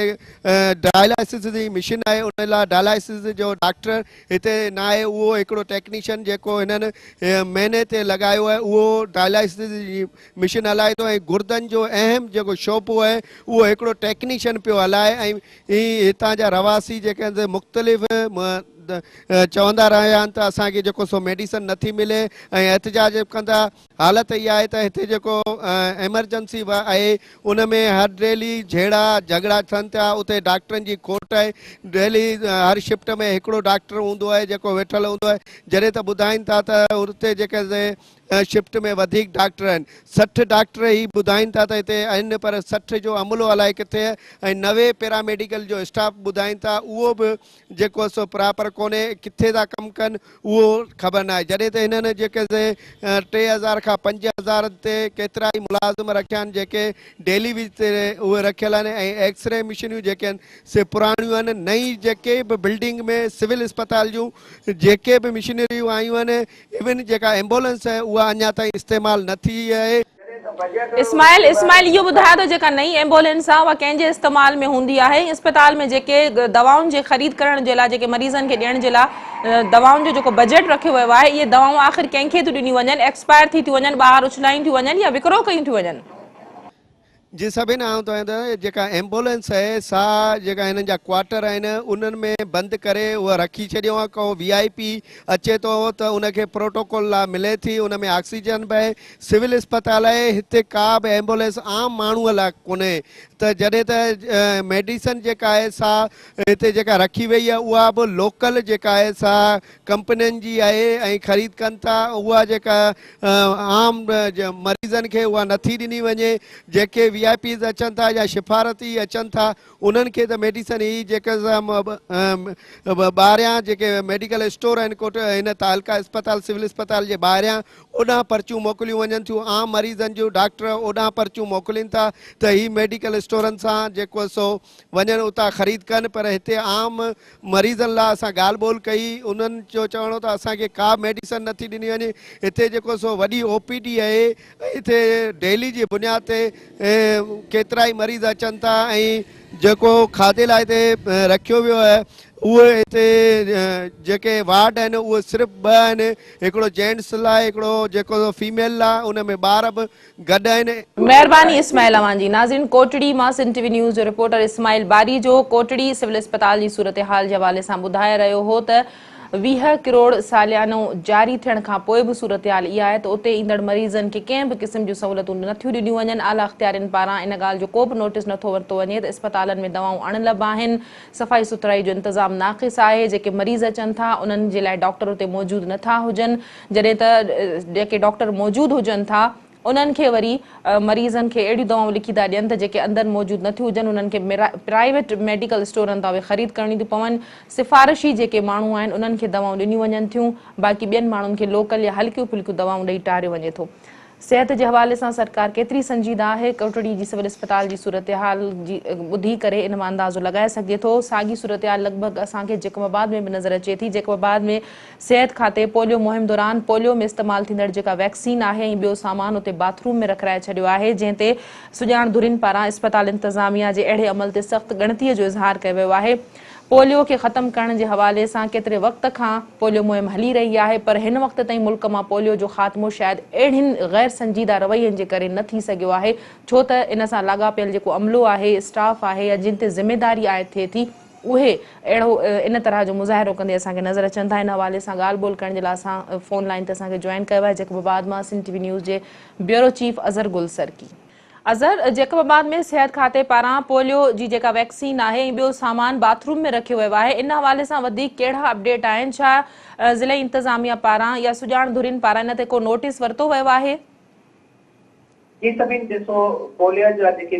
डायलिसिस जी मशीन आहे, उन लाइ डायलिसिस जो डॉक्टर हिते न आहे। उहो हिकिड़ो टेक्नीशियन जेको हिननि महीने ते लॻायो आहे, उहो डायलिसिस जी मशीन हलाए थो, ऐं गुर्दनि जो अहम जेको शोबो आहे उहो हिकिड़ो टेक्नीशियन पियो हलाए। ऐं हितां जा रवासी जेके मुख़्तलिफ़ चवंदा रहिया आहिनि त असांखे जेको सो मेडिसन नथी मिले, ऐं एहतजाज कंदा। हालत इहा आहे त हिते जेको एमरजेंसी आहे उन में हर डेली जहिड़ा झगड़ा थियनि था, उते डॉक्टरनि जी खोट आहे। डेली हर शिफ्ट में हिकिड़ो डॉक्टर हूंदो आहे जेको वेठल हूंदो आहे। जॾहिं त ॿुधाइनि था त उते जेके शिफ्ट में वधीक डॉक्टर आहिनि, 60 डॉक्टर ई ॿुधाइनि था त हिते आहिनि, पर 60 जो अमलो अलाए किथे आहे। ऐं 90 पैरामेडिकल जो स्टाफ ॿुधाइनि था, उहो बि जेको सो प्रॉपर कोन्हे, किथे था कमु कनि उहो ख़बर न आहे। जॾहिं त हिननि जेके 3000 खां 5000 ते केतिरा ई मुलाज़िम रखिया आहिनि जेके डेली विज ते उहे रखियल आहिनि, ऐं एक्सरे मशीनियूं जेके आहिनि से पुराणियूं आहिनि। नई जेके बि बिल्डिंग में सिविल इस्पताल जूं जेके बि मशीनरियूं आयूं आहिनि, इवन जेका एम्बुलेंस आहे उहा अञा ताईं इस्तेमालु न थी आहे।
इस्माइल इहो ॿुधायो त जेका नई एम्बुलेंस आहे उहा कंहिंजे इस्तेमाल में हूंदी आहे? अस्पताल में जेके दवाउनि जे ख़रीद करण जे लाइ, जेके मरीज़नि खे ॾियण जे लाइ दवाउनि जो जेको बजट रखियो वियो आहे, इहे दवाऊं आख़िर कंहिंखे थियूं ॾिनियूं वञनि? एक्सपायर थी थियूं वञनि, ॿाहिरि उछलायूं थियूं वञनि, या विकिरो कयूं थियूं वञनि?
जी सभिनि आऊं त जेका एम्बुलेंस आहे सा जेका हिननि जा क्वार्टर आहिनि उन्हनि में बंदि करे उहा रखी छॾियो आहे। को VIP अचे थो त उनखे प्रोटोकॉल लाइ मिले थी, उन में ऑक्सीजन बि आहे। सिविल इस्पताल आहे, हिते का बि एम्बुलेंस आम माण्हूअ लाइ कोन्हे। त जॾहिं त मेडिसन जेका आहे सा हिते जेका रखी वई आहे उहा बि लोकल जेका आहे सा कंपनियुनि जी आहे, ऐं ख़रीद कनि था। उहा जेका आम मरीज़नि खे उहा नथी ॾिनी वञे। जेके VIPs अचनि था या सिफ़ारती अचनि था, उन्हनि खे त मेडिसन ई जेके ॿाहिरियां जेके मेडिकल स्टोर आहिनि कोट हिन तालका इस्पताल सिविल इस्पताल जे ॿाहिरियां ओॾां पर्चियूं मोकिलियूं वञनि थियूं। आम मरीज़नि जूं डॉक्टर ओॾां पर्चियूं मोकिलीनि था त ही मेडिकल स्टोरनि सां जेको सो वञनि उतां ख़रीद कनि, पर हिते आम मरीज़नि लाइ असां ॻाल्हि ॿोल कई। उन्हनि जो चवणो त असांखे का मेडिसन नथी ॾिनी वञे। हिते जेको सो वॾी OPD आहे, हिते डेली जी बुनियाद ते केतिरा ई मरीज़ अचनि था, ऐं जेको खाधे लाइ हिते रखियो वियो आहे उहे हिते जेके वार्ड आहिनि उहे सिर्फ़ु 2 आहिनि, हिकिड़ो जेंट्स लाइ, हिकिड़ो जेको फीमेल लाइ, उन में ॿार बि गॾु आहिनि।
महिरबानी इस्माइल अवां जी। नाज़रीन, कोटड़ी मां सिंध TV न्यूज़ जो रिपोर्टर इस्माइल बारी जो कोटड़ी सिविल इस्पताल जी सूरत हाल जे हवाले सां ॿुधाए रहियो हो त 20 करोड़ सालियानो जारी थियण खां पोइ बि सूरत हाल इहा आहे त उते ईंदड़ मरीज़नि खे कंहिं बि क़िस्म जूं सहूलियतूं नथियूं ॾिनियूं वञनि। आला अख़्तियारनि पारां इन ॻाल्हि जो को बि नोटिस नथो वरितो वञे त अस्पतालनि में दवाऊं अणलब आहिनि, सफ़ाई सुथराई जो इंतज़ाम नाक़िस आहे, जेके मरीज़ अचनि था उन्हनि जे लाइ डॉक्टर उते मौजूदु नथा हुजनि। जॾहिं त जेके डॉक्टर मौजूदु हुजनि था उन्हनि खे वरी मरीज़नि खे अहिड़ियूं दवाऊं लिखी था ॾियनि त जेके अंदरि मौजूदु नथियूं हुजनि, उन्हनि खे प्राइवेट मेडिकल स्टोरनि तां उहे ख़रीद करणी थियूं पवनि। सिफ़ारिशी जेके माण्हू आहिनि उन्हनि खे दवाऊं ॾिनियूं वञनि थियूं, बाक़ी ॿियनि माण्हुनि खे लोकल या हल्कियूं फुल्कियूं दवाऊं ॾेई टारियो वञे थो। सिहत जे हवाले सां सरकार केतिरी संजीदा आहे, कोटड़ी जी सिविल अस्पताल जी सूरत हाल जी ॿुधी करे इन मां अंदाज़ो लॻाए सघिजे थो। साॻी सूरत हाल लॻभॻि असांखे जैकोबाबाद में बि नज़र अचे थी। जैकोबाबाद में सिहत खाते पोलियो मुहिम दौरान पोलियो में इस्तेमालु थींदड़ जेका वैक्सीन आहे ऐं ॿियो सामान उते बाथरूम में रखाए छॾियो आहे, जंहिं ते सुञाण धुरिन पारां इस्पताल इंतज़ामिया जे अहिड़े अमल ते सख़्तु ॻणतीअ जो इज़हार कयो वियो आहे। पोलियो खे ख़तमु करण जे हवाले सां केतिरे वक़्त खां पोलियो मुहिम हली रही आहे, पर हिन वक़्त ताईं मुल्क मां पोलियो जो ख़ात्मो शायदि अहिड़ियुनि गैर संजीदा रवैयनि जे करे न थी सघियो आहे, छो त इन सां लाॻापियल जेको अमलो आहे, स्टाफ आहे या जिन ते ज़िमेदारी आहे थिए थी, उहे अहिड़ो इन तरह जो मुज़ाहिरो कंदे असांखे नज़र अचनि था। इन हवाले सां ॻाल्हि ॿोल करण जे लाइ असां फ़ोन लाइन ते असांखे जॉइन कयो आहे जैकोबाबाद मां सिंध टीवी न्यूज़ जे ब्यूरो चीफ अज़हर गुल सरकी। अज़हर, जैकोबाबाद में सिहत खाते पारां पोलियो जी जेका वैक्सीन आहे ऐं ॿियो सामान बाथरूम में रखियो वियो आहे, इन हवाले सां वधीक कहिड़ा अपडेट आहिनि? छा ज़िला इंतज़ामिया पारां या सुञाण धुरिन पारां इन ते को नोटिस वरितो वियो आहे?
जी सभिनि ॾिसो, पोलियो जा जेके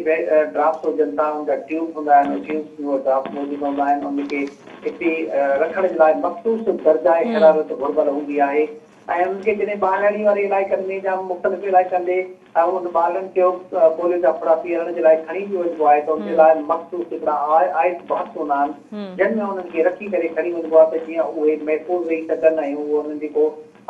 ड्राफ्ट हुजनि था उनजा ट्यूब हूंदा आहिनि, ट्यूब में ड्राफ्ट मौजूदु हूंदा आहिनि, उनखे हिते रखण जे लाइ मख़सूस दर्जा हरारत घुर्बल हूंदी आहे ऐं उनखे जॾहिं ॿाहिरि वारे इलाइक़नि में या मुख़्तलिफ़ इलाइक़नि ॾे उन ॿारनि खे पोलियो जा खुराक पीअण जे लाइ खणी वञिबो आहे, त उनजे लाइ मख़सूस हिकिड़ा आइस बॉक्स हूंदा आहिनि जिन में उन्हनि खे रखी करे खणी वञिबो आहे त जीअं उहे महफ़ूज़ रही सघनि ऐं उहो उन्हनि जेको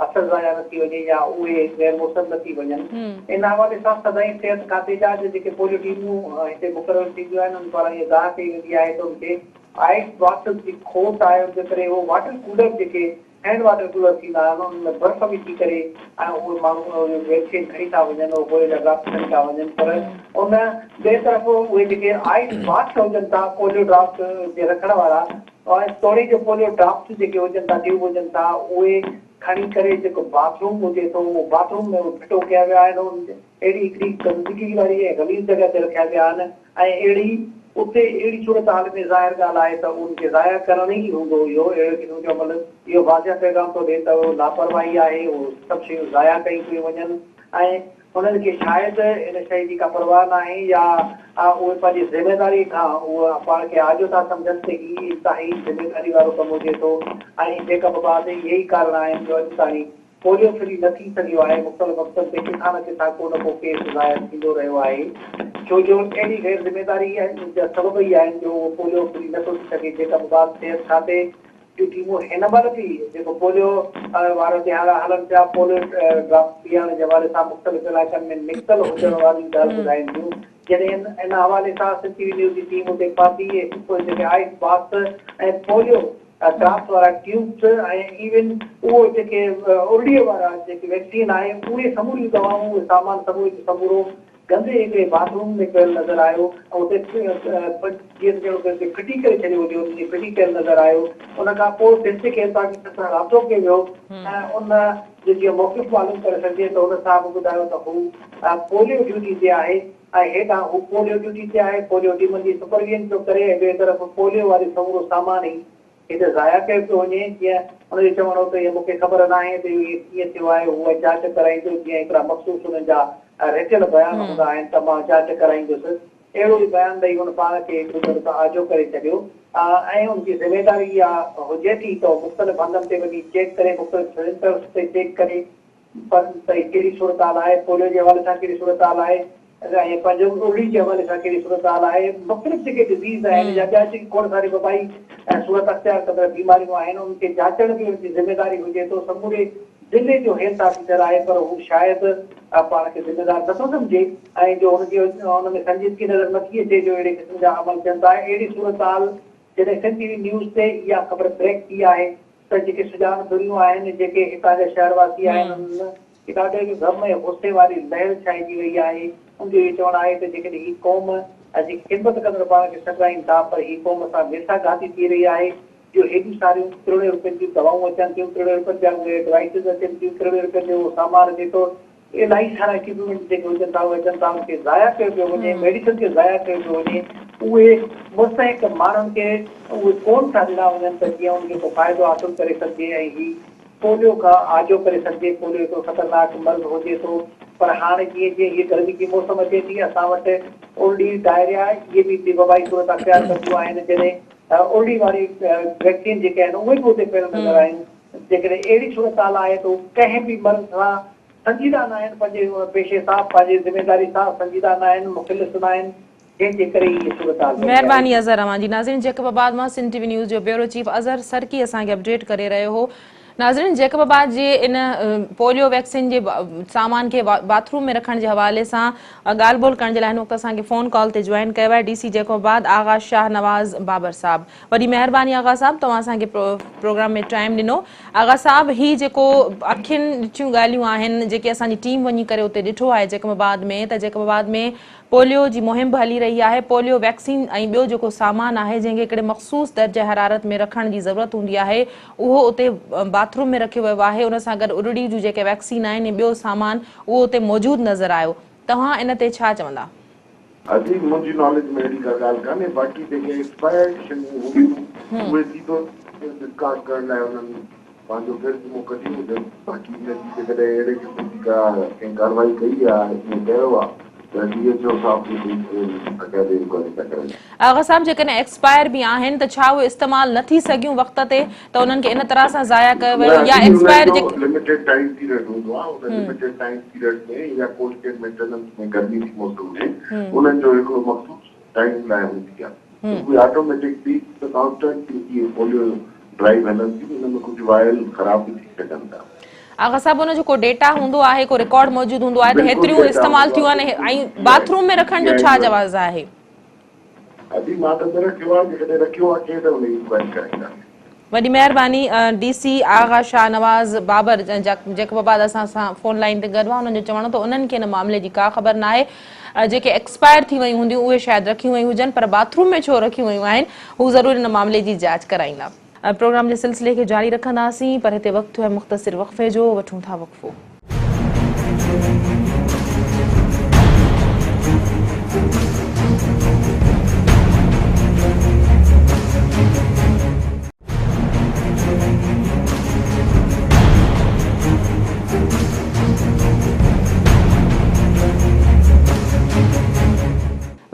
असर ज़ाया न थी वञे या उहे गैर मौसम न थी वञनि। इन हवाले सां सदाईं सिहत खाते जा जेके पोलियो टीमूं हिते मुक़ररु थींदियूं आहिनि उन पारां इहा दाह कई वेंदी आहे त उनखे आइस बॉक्स जी खोट आहे, उनजे करे उहो वाटर कूलर जेके हैंड वाटर कूलर थींदा आहिनि उनमें बर्फ़ विझी करे ऐं उहे माण्हू वैक्सीन खणी था वञनि, उहे पोलियो जा ड्राफ्ट खणी था वञनि, पर उन ॿिए तरफ़ उहे जेके आइस बॉक्स हुजनि था पोलियो ड्राफ्ट जे रखण वारा ऐं तोड़ी जो पोलियो ड्राफ्ट जेके हुजनि था ट्यूब हुजनि था उहे खणी करे जेको बाथरूम हुजे थो उहो बाथरूम में फिटो कया विया आहिनि, अहिड़ी हिकिड़ी गंदगी वारी ऐं गलीज़ जॻह ते रखिया विया आहिनि ऐं अहिड़ी उते अहिड़ी सूरत हाल में ज़ाहिर ॻाल्हि आहे त उनखे ज़ाया करण ई हूंदो इहो अहिड़ो क़िस्म जो अमल इहो वाज़िह पैगाम थो ॾिए त लापरवाही आहे, उहो सभु शयूं ज़ाया कयूं पियूं वञनि ऐं उन्हनि खे शायदि इन शइ जी का परवाह न आहे या उहे पंहिंजी ज़िमेदारी खां उहा पाण खे आजो था सम्झनि त हीअ इंतिहाई ज़िमेदारी वारो कमु हुजे थो ऐं जेका बाबति इहे ई कारण आहिनि जो अॼु ताईं पोलियो फ्री न थी सघियो आहे। मुख़्तलिफ़ वक़्तनि ते किथां न किथां को न को केस ज़ाहिर थींदो रहियो आहे, छो जो अहिड़ी गैर ज़िमेदारी जा सबब ई आहिनि जो उहो पोलियो फ्री नथो थी सघे। जेका बाबति सिहत खाते जूं टीमूं हिन महिल बि जेको पोलियो वारा त्योहार हलनि पिया पोलियो ड्राफ्ट पीअण जे हवाले सां मुख़्तलिफ़ इलाइक़नि में निकतल हुजण वारियूं ॻाल्हि ॿुधाइनि थियूं, जॾहिं इन हवाले सां सिंध टीवी न्यूज़ जी टीम उते पहुती जेके आइस बॉक्स ऐं पोलियो ड्राफ्ट वारा ट्यूब्स ऐं इवन उहो जेके उर्डीअ वारा जेके वैक्सीन आहे उहे समूरियूं दवाऊं उहे सामान समूरो गंदे हिकिड़े बाथरूम में कयल नज़र आयो ऐं उते जीअं फिटी करे छॾियो हुजे उनखे फिटी कयल नज़र आयो। उन खां पोइ डिस्ट्रिक्ट हेल्थ ऑफिसर सां राब्तो कयो वियो ऐं उन जीअं मौक़िफ़ मालूम करे सघिजे त उन सां बि ॿुधायो त हू पोलियो ड्यूटी ते आहे ऐं हेॾां हू पोलियो ड्यूटी ते आहे, पोलियो टीमनि जी सुपरविजन पियो करे ऐं ॿिए तरफ़ पोलियो वारी समूरो सामान ई हिते ज़ाया कयो पियो वञे। जीअं हुनजो चवणो त इहो मूंखे ख़बर न आहे त इहो कीअं थियो आहे, उहा जांच कराईंदो जीअं हिकिड़ा मख़सूस हुननि जा रचियल बयान हूंदा आहिनि त मां जांच कराईंदुसि, अहिड़ो ई बयान ॾेई हुन पाण खे हिकिड़ो दफ़ो आजो करे छॾियो ऐं उनजी ज़िमेदारी इहा हुजे थी त मुख़्तलिफ़ हंधनि ते वञी चेक करे मुख़्तलिफ़ सेंटर्स ते चेक करे पर त कहिड़ी सूरत हाल आहे, पोलियो जे हवाले सां कहिड़ी सूरत हाल आहे ऐं पंहिंजो उड़ी जे हवाले सां कहिड़ी सूरत हाल आहे, मुख़्तलिफ़ जेके डिज़ीज़ आहिनि या ॿिया जेके खोड़ सारी वबाई ऐं सूरत अख़्तियार कंदड़ बीमारियूं आहिनि उनखे जांचण बि उनजी ज़िमेदारी हुजे थो। समूरे ज़िले जो हेल्थ ऑफिसर आहे पर हू शायदि पाण खे ज़िमेदार नथो सम्झे ऐं जो हुनजी हुन में संजीदगी नज़र नथी अचे जो अहिड़े क़िस्म जा अमल थियनि था। अहिड़ी सूरत हाल जॾहिं सिंध टीवी न्यूज़ ते इहा ख़बर ब्रेक थी आहे त जेके सुञाण धुरियूं आहिनि जेके हितां जा शहरवासी आहिनि उन्हनि ॾाढे ग़म ऐं गुस्से वारी लहर छाइजी वई आहे। उनजो इहो चवणु आहे त जेकॾहिं हीअ क़ौम जेकी ख़िदमत कंदड़ पाण खे सघाइनि था पर हीअ क़ौम सां वेसाघाती थी रही आहे जो हेॾियूं सारियूं करोड़े रुपयनि जूं दवाऊं अचनि थियूं, करोड़े रुपयनि जा उहे डिवाइसिस अचनि थियूं, करोड़े रुपयनि जो सामान अचे थो, इलाही सारा इक्विपमेंट जेके हुजनि था उहे अचनि था उनखे ज़ाया कयो पियो वञे, मेडिसिन खे ज़ाया कयो पियो वञे, उहे मुस्तहिक माण्हुनि खे उहे कोन था ॾिना वञनि त जीअं उनखे को फ़ाइदो हासिलु करे सघिजे ऐं हीअ पोलियो खां आजो करे सघिजे। पोलियो हिकिड़ो ख़तरनाक मर्ज़ हुजे थो पर हाणे जीअं जीअं हीअ गर्मी जी मौसम अचे थी असां वटि उल्टी डायरिया इहे बि वबाई सूरत अख़्तियार कंदियूं आहिनि जॾहिं उल्टी वारी वैक्सीन जेके आहिनि उहे बि उते पियल नज़र आहिनि। जेकॾहिं अहिड़ी सूरत हाल आहे त कंहिं बि मर्ज़ सां संजीदा न आहिनि, पंहिंजे पेशे सां पंहिंजी ज़िमेदारी सां संजीदा न आहिनि, मुख़लिस न आहिनि, जंहिंजे करे इहे सूरत
महिरबानी अज़हर अहमद जी। नाज़रीन, जैकबाबाद मां सिंध टीवी न्यूज़ जो ब्यूरो चीफ अज़हर सरकी असांखे अपडेट करे रहियो हो। नाज़रीन, जैकबाबाद जे इन पोलियो वैक्सीन जे सामान खे बाथरूम में रखण जे हवाले सां ॻाल्हि ॿोल करण जे लाइ हिन वक़्तु असांखे फ़ोन कॉल ते जॉइन कयो आहे DC जैकबाबाद आगा शाह नवाज़ बाबर साहब। वॾी महिरबानी आगा साहब, तव्हां असांखे प्रोग्राम में टाइम ॾिनो। आगा साहब, ही जेको अखियुनि ॾिठियूं ॻाल्हियूं आहिनि जेके असांजी टीम वञी करे उते ॾिठो आहे जैकबाबाद में, त जैकबाबाद में पोलियो जी मुहिम बि हली रही आहे। पोलियो वैक्सीन ऐं ॿियो जेको सामान आहे जंहिंखे हिकिड़े मख़सूस दर्जे हरारत में रखण जी ज़रूरत हूंदी आहे, उहो उते बाथरूम में रखियो वियो आहे। उन सां गॾु उरड़ी जूं जेके वैक्सीन आहिनि ॿियो सामान उहो उते मौजूदु नज़र आयो। तव्हां इन ते छा चवंदा?
अजीब, मुंहिंजी नॉलेज में अहिड़ी का ॻाल्हि कान्हे। बाक़ी जेके एक्सपायर्ड शयूं हुयूं उहे सीधो डिस्कार्ड करण लाइ उन्हनि पंहिंजो फ़ैसिलो कढी हुजनि। बाक़ी हिनजी जेकॾहिं अहिड़े क़िस्म जी का कंहिं कार्रवाई कई आहे, ईअं कयो आहे,
आगा साहब, जेकॾहिं एक्सपायर बि आहिनि त छा उहे इस्तेमालु न थी सघियूं वक़्त ते, त उन्हनि खे इन तरह सां ज़ाया कयो वियो या एक्सपायर
लिमिटेड टाइम पीरियड हूंदो आहे, उन लिमिटेड टाइम पीरियड में या कोल्ड चेन मेंटेनेंस में गर्मी थी मौसम में उन्हनि जो हिकिड़ो मख़सूस टाइम लाइ हूंदी आहे, उहे ऑटोमेटिकली कांस्टेंट पोलियो ड्राइव हलनि थियूं, उन में कुझु वायल ख़राब बि थी सघनि था।
आगा साहब, उन जो को डेटा हूंदो आहे, को रिकॉर्ड मौजूदु हूंदो आहे त हेतिरियूं इस्तेमालु थियूं आहिनि ऐं बाथरूम में रखण जो छा जवाज़ आहे?
अभी मां त रखियो आहे, जेकॾहिं रखियो आहे कंहिं त उन जी इंक्वायरी कराईंदा।
वॾी महिरबानी। DC आगा शाह नवाज़ बाबर जैकबाबाद असां सां फ़ोन लाइन ते गॾु आहे। उन्हनि जो चवणो त उन्हनि खे इन मामले जी का ख़बर न आहे। जेके एक्सपायर थी वियूं हूंदियूं उहे शायदि रखियूं वयूं हुजनि, पर बाथरूम में छो रखियूं वयूं आहिनि हू ज़रूरु इन मामले जी जांच कराईंदा। प्रोग्राम जे सिलसिले खे जारी रखंदासीं, पर हिते वक़्तु आहे मुख़्तसिर वक़फ़े जो। वठूं था वक़फ़ो।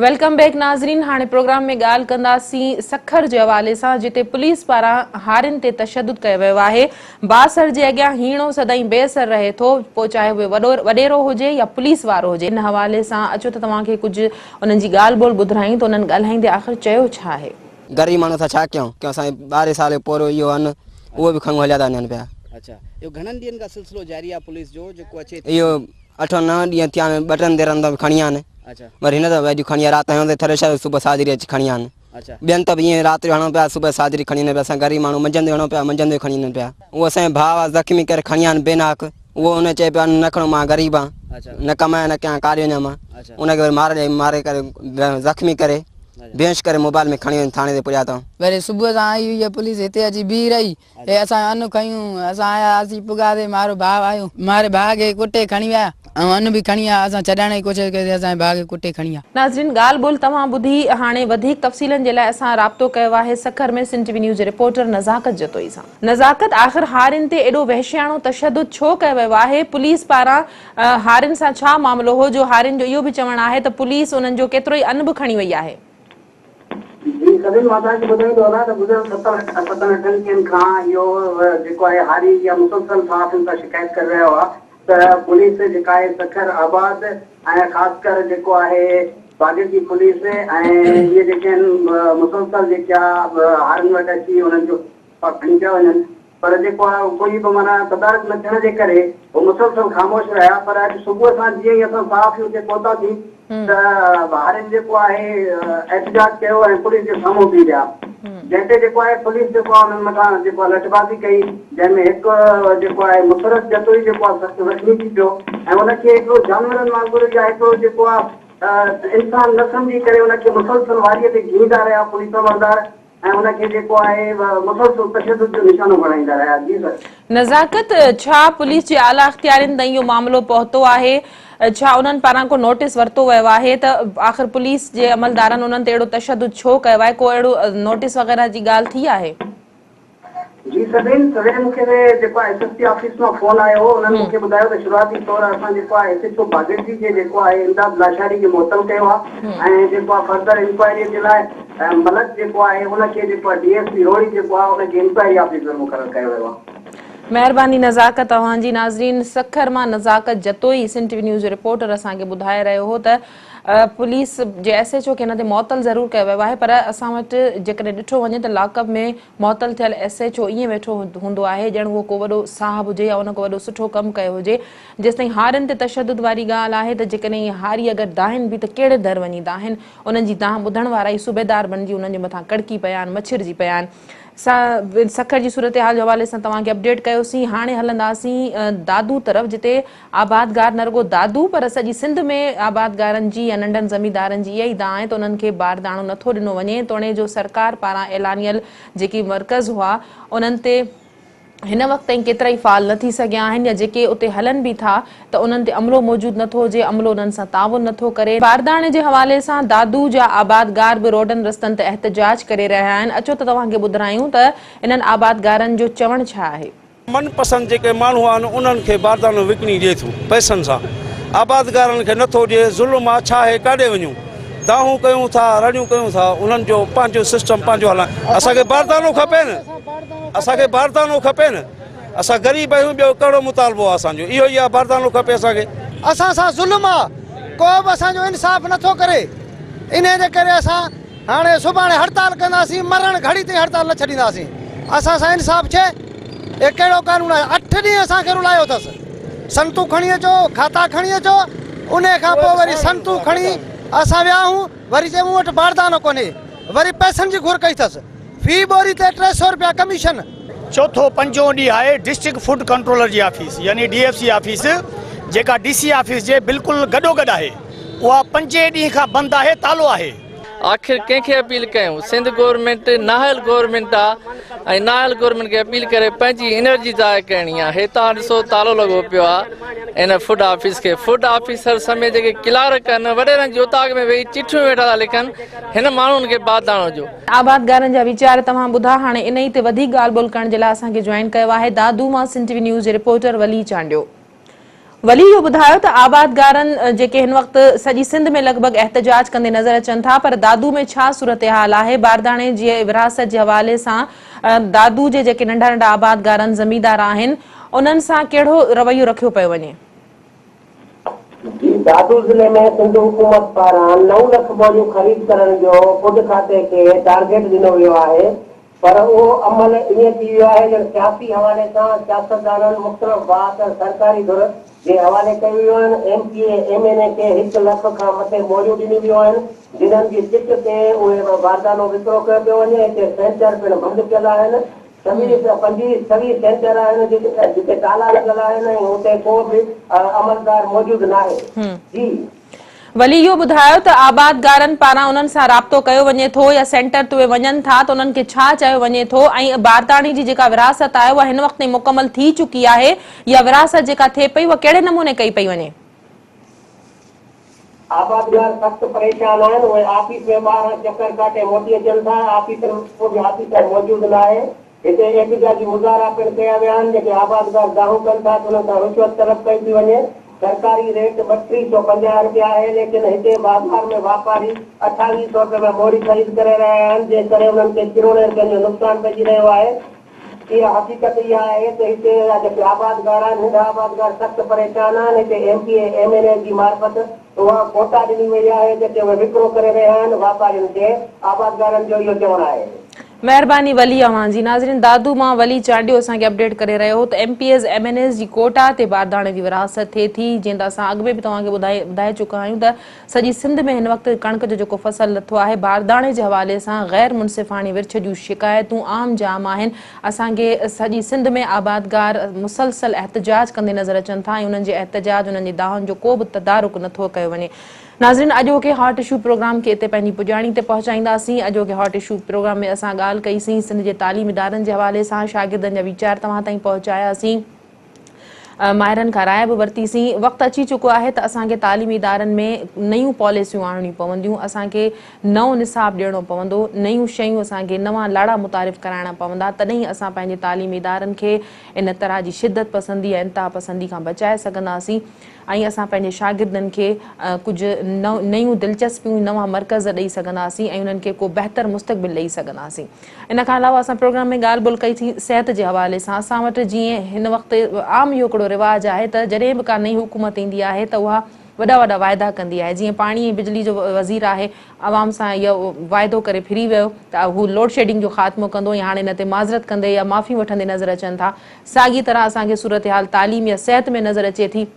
वेलकम बैक नाज़रीन। हाणे प्रोग्राम में ॻाल्हि कंदासीं सखर जे हवाले सां, जिते पुलिस पारां हारियुनि ते तशद्दुद कयो वियो आहे। बासर जे अॻियां हीणो सदाईं बेअसर रहे थो, पोइ चाहे उहे वॾेरो हुजे या पुलिस वारो हुजे। इन हवाले सां अचो त तव्हांखे कुझु उन्हनि जी ॻाल्हि ॿोल ॿुधायूं त उन्हनि ॻाल्हाईंदे आख़िर चयो छा आहे।
ग़रीब माण्हू सां छा कयूं की असां 12 साल पोरो इहो आहिनि, उहो बि खंघि हलिया था वञनि पिया।
अच्छा, इहो घणनि ॾींहंनि खां सिलसिलो जारी आहे पुलिस जो जेको अचे?
इहो 8-9 ॾींहं थिया आहिनि, 2-3 देरनि त खणी आहिनि।
अच्छा,
पर हिन त अॼु खणी राति जो थ्रेशर सुबुह साजरी अची खणी आहिनि।
अच्छा,
ॿियनि त बि ईअं राति जो हणो पिया, सुबुह साजरी खणी वञनि पिया। असां ग़रीब माण्हू मंझंदि हणो पिया, मंझंदि खणी वञनि पिया। उहो असांजे भाउ आहे ज़ख़्मी करे खणी आहिनि बेनाक, उहो उन चए पिया न खणो, मां ग़रीब आहियां, न कमायां न कयां, काॾे वञां मां। उनखे वरी मारे करे ज़ख़्मी करे बेहोश करे मोबाइल में खणी वञी थाणे ते पुॼा अथऊं।
वरी सुबुह सां आई हुई पुलिस हिते अची बीह रही, हे असां अनु खयूं, असां आयासीं पुगाते, मारो भाउ आयो, मारे भाउ खे कुटे खणी विया ऐं अनु बि खणी विया। असां छॾाइण जी कोशिशि कई, असांजे भाउ खे कुटे खणी विया।
नाज़रीन, ॻाल्हि ॿोल तव्हां ॿुधी। हाणे वधीक तफ़सीलनि जे लाइ असां राब्तो कयो आहे सखर में सिंध टीवी न्यूज़ जे रिपोर्टर नज़ाकत जतोई सां। नज़ाकत, आख़िर हारियुनि ते एॾो वहशियाणो तशद्दुद छो कयो वियो आहे? पुलिस पारां हारियुनि सां छा मामिलो हो जो हारियुनि जो इहो बि चवणु आहे त पुलिस उन्हनि जो केतिरो ई अन्न बि खणी वई आहे?
जी सभिनि मां तव्हांखे ॿुधाईंदो आहियां त गुज़िरियल 7-8 ॾींहंनि खां इहो जेको आहे हारी या मुसलसल सहाफ़ियुनि सां शिकायत करे रहियो आहे त पुलिस जेका आहे सखर आबाद ऐं ख़ासि कर जेको आहे बागे जी पुलिस ऐं इहे जेके आहिनि मुसलसल जेके आहे हारियुनि वटि अची हुननि जो खणी पिया वञनि, पर जेको आहे कोई बि माना तदारक न थियण जे करे उहे मुसलसल ख़ामोश रहिया। पर अॼु सुबुह सां जीअं ई असां सहाफ़ी हुते पहुतासीं त हारियुनि जेको आहे एहतजाज कयो ऐं पुलिस जे साम्हूं बीह रहिया, जंहिं ते जेको आहे पुलिस जेको आहे हुननि मथां जेको आहे लठबाज़ी कई, जंहिंमें हिकु जेको आहे मुसरत जतोई जेको आहे सख़्तु ज़ख़्मी थी पियो ऐं हुनखे हिकिड़ो जानवरनि वांगुरु या हिकिड़ो जेको आहे इंसान न सम्झी करे हुनखे मुसलसल वारीअ ते घींदा रहिया पुलिस अमलदार ऐं हुनखे जेको आहे मुसलसल तशद्दुद जो निशानो बणाईंदा रहिया। जी सर।
नज़ाकत, छा पुलिस जे आला अख़्तियारनि ताईं इहो मामिलो पहुतो आहे? छा उन्हनि पारां को नोटिस वरितो वियो आहे त आख़िर पुलिस जे अमलदारनि उन्हनि ते अहिड़ो तशद्दुद छो कयो आहे? को अहिड़ो नोटिस वग़ैरह जी ॻाल्हि थी आहे?
जी सवेरे मूंखे जेको आहे SSP ऑफिस मां फोन आयो हो, उन्हनि मूंखे ॿुधायो त शुरूआती तौर असां जेको आहे SHO बागेड़ी खे जेको आहे इमदाद लाशारी खे मोतल कयो आहे ऐं जेको आहे फर्दर इंक्वायरी जे लाइ मलक जेको आहे हुनखे जेको आहे DSP रोड़ी जेको आहे हुनखे इंक्वायरी ऑफिसर मुक़ररु कयो वियो आहे।
महिरबानी नज़ाकत तव्हांजी। नाज़रीन, सखर मां नज़ाकत जतोई सिंध टीवी न्यूज़ जो रिपोर्टर असांखे ॿुधाए रहियो हो त पुलिस जे SHO खे हिन ते मुअतल ज़रूरु कयो वियो आहे, पर असां वटि जेकॾहिं ॾिठो वञे त लॉकअप में मुअतल थियल SHO ईअं वेठो हूंदो आहे ॼण उहो को वॾो साहब हुजे या उन को वॾो सुठो कमु कयो हुजे। जेसिताईं हारियुनि ते तशदुद वारी ॻाल्हि आहे त जेकॾहिं इहे हारी अगरि दाहिनि बि त कहिड़े दर वञी दाहिनि, उन्हनि जी तव्हां ॿुधण वारा ई सूबेदार बणिजी उन्हनि जे मथां कड़की पिया आहिनि, मछिड़जी पिया आहिनि। सखर जी सूरत हाल जे हवाले सां तव्हांखे अपडेट कयोसीं। हाणे हलंदासीं दादू तरफ़, जिते आबादगार न रुगो दादू पर सॼी सिंध में आबादगारनि जी या नंढनि ज़मींदारनि जी इहा ई दांह आहे त उन्हनि खे बारदाणो नथो ॾिनो वञे। तोणे जो सरकार पारां ऐलानियल जेकी मर्कज़ हुआ उन्हनि ते हिन वक़्त ताईं केतिरा ई फाल न थी सघिया आहिनि, या जेके उते हलनि बि था त उन्हनि ते अमलो मौजूदु नथो हुजे, अमलो उन्हनि सां ताउन नथो करे। बारदाणे जे हवाले सां दादू जा आबादगार बि रोडनि रस्तनि ते एहतजाज करे रहिया आहिनि। अचो त तव्हांखे ॿुधायूं त इन्हनि आबादगारनि जो चवणु छा आहे।
मनपसंद जेके माण्हू आहिनि उन्हनि खे बारदानो विकिणी ॾिए थो पैसनि सां, आबादगारनि खे नथो ॾिए। ज़ुल्म आहे, छा आहे, काॾे वञूं? दाहूं कयूं था, रड़ियूं कयूं था, उन्हनि जो पंहिंजो सिस्टम पंहिंजो हलाए। असांखे बारदानो खपे न, असांखे बारदानो खपे न। असां ग़रीब आहियूं, ॿियो कहिड़ो मुतालबो आहे असांजो? इहो ई आहे, बारदानो खपे असांखे।
असां सां ज़ुल्म आहे, को बि असांजो इंसाफ़ नथो करे। इन जे करे असां हाणे सुभाणे हड़ताल कंदासीं, मरण घड़ी ताईं हड़ताल न छॾींदासीं। असां सां इंसाफ़ छे। हे कहिड़ो कानून आहे? 8 ॾींहं असांखे रुलायो अथसि। संतू खणी अचो, खाता खणी अचो, उन खां पोइ वरी संतू खणी असां विया आहियूं, वरी चयूं मूं वटि बारदानो कोन्हे, वरी पैसनि जी घुर कई अथसि। फी बोरी ते 300 रुपया कमीशन।
चौथों पंजों ॾींहुं आहे डिस्ट्रिक्ट फूड कंट्रोलर जी ऑफिस यानी DFC ऑफिस, जेका DC ऑफिस जे बिल्कुलु गॾोगॾु आहे, उहा 5 ॾींहं खां बंदि आहे, तालो आहे।
आख़िर कंहिंखे अपील कयूं? सिंध गवर्नमेंट नाहल गवर्नमेंट आहे, ऐं नाहल गवर्नमेंट खे अपील करे पंहिंजी एनर्जी ज़ाया करणी आहे। हितां ॾिसो तालो लॻो पियो आहे इन फूड ऑफिस खे। फूड ऑफिसर समय जेके क्लार्क आहिनि वॾेरनि जी उताग में वेही चिठियूं वेठा था लिखनि हिन माण्हुनि खे बारदाणो जो।
आबादगारनि जा वीचार तव्हां ॿुधा। हाणे इन ई ते वधीक ॻाल्हि ॿोल करण जे लाइ असांखे जॉइन कयो आहे दादू मां सिंध टीवी न्यूज़ जे रिपोर्टर वली चांडियो। वली इहो ॿुधायो त आबादगारनि जेके हिन वक़्तु सॼी सिंध में लॻभॻि एहतजाज कंदे नज़र अचनि था, पर दादू में छा सूरत हाल आहे? बारदाणे जी विरासत जे हवाले सां दादू जे जेके नंढा नंढा आबादगारनि ज़मींदार आहिनि उन्हनि सां कहिड़ो रवैयो रखियो पियो वञे?
दादू ज़िले में सिंध हुकूमत पारां 9 लाख बोरियूं ख़रीद करण जो खुद खाते खे टारगेट ॾिनो वियो आहे, पर उहो अमल ईअं थी वियो आहे ॼण सियासी हवाले सां सियासतदाननि मुख़्तलिफ़ बात सरकारी धुर जे हवाले कयूं वियूं आहिनि। MPA MNA खे 1 लाख खां मथे बोरियूं ॾिनियूं वियूं आहिनि, जिन्हनि जी चिट ते उहे बारदानो विकिरो कयो पियो वञे। हिते सेंटर पिणु बंदि कयल आहिनि। 26 सेंटर आहिनि जिते ताला लॻल आहिनि ऐं हुते को बि अमलदार मौजूदु न आहे। जी
वली इहो ॿुधायो त आबादगारनि पारां उन्हनि सां राब्तो कयो वञे थो या सेंटर ते उहे वञनि था त उन्हनि खे छा चयो वञे थो, ऐं बारदाणे जी जेका विरासत आहे उहा हिन वक़्त ताईं मुकमल थी चुकी आहे या विरासत जेका थिए पई उहा कहिड़े नमूने कई पई वञे?
आबादगार सख़्तु परेशान आहिनि। उहे ऑफिस में ॿार चकर काटे मोटी अचनि था, ऑफिसर मौजूदु न आहे। हिते एहतजाजी मुज़ाहरा पिणु कया विया आहिनि। जेके आबादगार दाहूं कनि था उन्हनि खां रिश्वत तलब कई थी वञे। सरकारी रेट 3250 रुपया आहे, लेकिन हिते बाज़ार में वापारी 2800 रुपये में बोरी ख़रीद करे रहिया आहिनि, जंहिं करे उन्हनि खे किरोड़े रुपयनि जो नुक़सानु पइजी रहियो आहे। इहा हक़ीक़त इहा आहे त हिते जेके आबादगार आहिनि, नंढा आबादगार सख़्तु परेशान आहिनि। हिते MPA MNA जी मार्फत उहा कोटा ॾिनी वई आहे, जेके उहे विकिरो करे रहिया आहिनि वापारियुनि खे। आबादगारनि जो इहो चवणु आहे।
महिरबानी वली अवांजी। नाज़रीन, दादू मां वली चांडियो असांखे अपडेट करे रहियो हो त MPAs MNAs जी कोटा ते बारदाणे जी विरासत थिए थी, जीअं त असां अॻु में बि तव्हांखे ॿुधाए चुका आहियूं त सॼी सिंध में हिन वक़्तु कणिक जो जेको फसल लथो आहे बारदाणे जे हवाले सां गैर मुनसिफ़ानी विर्छ जूं शिकायतूं आम जाम आहिनि। असांखे सॼी सिंध में आबादगार मुसलसल एहतजाज कंदे नज़र अचनि था ऐं उन्हनि जे एहतजाज उन्हनि जी दाहनि जो को बि तदारुक नथो कयो वञे। नाज़रीन, अॼोके हॉट इशू प्रोग्राम खे हिते पंहिंजी पुॼाणी ते पहुचाईंदासीं। अॼोके हॉट इशू प्रोग्राम में असां ॻाल्हि कईसीं सिंध जे तालीमी इदारनि जे हवाले सां, शागिर्दनि जा वीचार तव्हां ताईं पहुचायासीं, माहिरनि खां राय बि वरितीसीं। वक़्तु अची चुको आहे त असांखे तालीमी इदारनि में नयूं पॉलिसियूं आणणियूं पवंदियूं, असांखे नओं निसाब ॾियणो पवंदो, नयूं शयूं असांखे नवां लाड़ा मुतारिफ़ कराइणा पवंदा, तॾहिं असां पंहिंजे तालीमी इदारनि खे इन तरह जी शिदत पसंदी ऐं इंतहा पसंदी खां बचाए सघंदासीं। ऐं असां पंहिंजे शागिर्दनि खे कुझु नयूं दिलचस्पियूं नवां मर्कज़ ॾेई सघंदासीं ऐं उन्हनि खे को बहितर मुस्तक़बिल ॾेई सघंदासीं। इन खां अलावा असां प्रोग्राम में ॻाल्हि ॿोल कई थी सिहत जे हवाले सां। असां वटि जीअं हिन वक़्तु आम इहो हिकिड़ो रिवाजु आहे त जॾहिं बि का नई हुकूमत ईंदी आहे त उहा वॾा वॾा वाइदा कंदी आहे। जीअं पाणी ऐं बिजली जो वज़ीर आहे, आवाम सां इहो वाइदो करे फिरी वियो त हू लोड शेडिंग जो ख़ात्मो कंदो या हाणे हिन ते माज़रत कंदे या माफ़ी वठंदे नज़र अचनि था। साॻी तरह असांखे सूरत हाल तालीम या सिहत में नज़र अचे थी।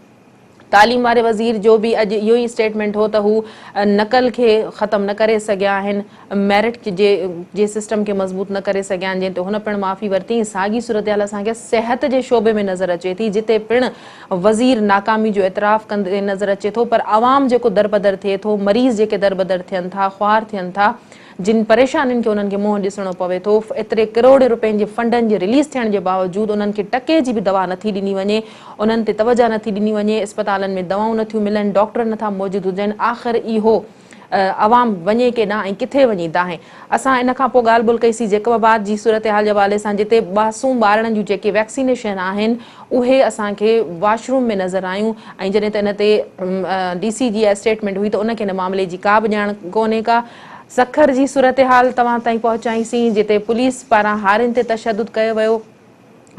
तालीम वारे वज़ीर जो बि अॼु इहो ई स्टेटमेंट हो त हू नक़ल खे ख़तमु न करे सघिया आहिनि, मेरिट जे सिस्टम खे मज़बूत न करे सघिया आहिनि, जंहिं ते हुन पिणु माफ़ी वरिती। साॻी सूरत हाल असांखे सिहत जे शोबे में नज़र अचे थी, जिते पिणु वज़ीर नाकामी जो एतिराफ़ कंदे नज़र अचे थो, पर आवाम जेको दरबदर थिए थो, मरीज़ जेके दरबदर थियनि था, ख्वार थियनि था, जिन परेशानियुनि खे उन्हनि खे मुंहुं ॾिसणो पवे थो, एतिरे करोड़ रुपयनि जे फंडनि जे रिलीज़ थियण जे बावजूदि उन्हनि खे टके जी बि दवा नथी ॾिनी वञे, उन्हनि ते तवजा नथी ॾिनी वञे, अस्पतालनि में दवाऊं नथियूं मिलनि, डॉक्टर नथा मौजूदु हुजनि। आख़िर इहो आवाम वञे केॾांहुं ऐं किथे वञे दाहें। असां इन खां पोइ ॻाल्हि ॿोल कईसीं जैकबाबाद जी सूरत हाल जे हवाले सां, जिते मासूम ॿारनि जूं जेके वैक्सीनेशन आहिनि उहे असांखे वॉशरूम में नज़र आयूं ऐं जॾहिं त इन ते DC जी स्टेटमेंट हुई त उनखे इन मामले जी का बि ॼाण कोन्हे का। सखर जी सूरत हाल तव्हां ताईं पहुचाईसीं, जिते पुलिस पारां हारियुनि ते तशदुद कयो वियो।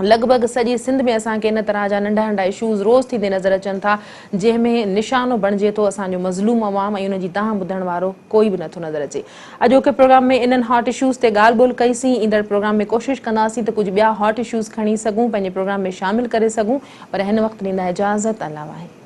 लॻभॻि सॼी सिंध में असांखे इन तरह जा नंढा नंढा इशूज़ रोज़ थींदे नज़र अचनि था, जंहिंमें निशानो बणिजे थो असांजो मज़लूम अवाम ऐं उनजी तव्हां ॿुधण वारो कोई बि नथो नज़र अचे। अॼोके प्रोग्राम में इन्हनि हॉट इशूज़ ते ॻाल्हि ॿोल कईसीं। ईंदड़ प्रोग्राम में कोशिशि कंदासीं त कुझु ॿिया हॉट इशूज़ खणी सघूं, पंहिंजे प्रोग्राम में शामिलु करे सघूं, पर हिन वक़्तु ॾींदा इजाज़त। अल्लाह वाहे।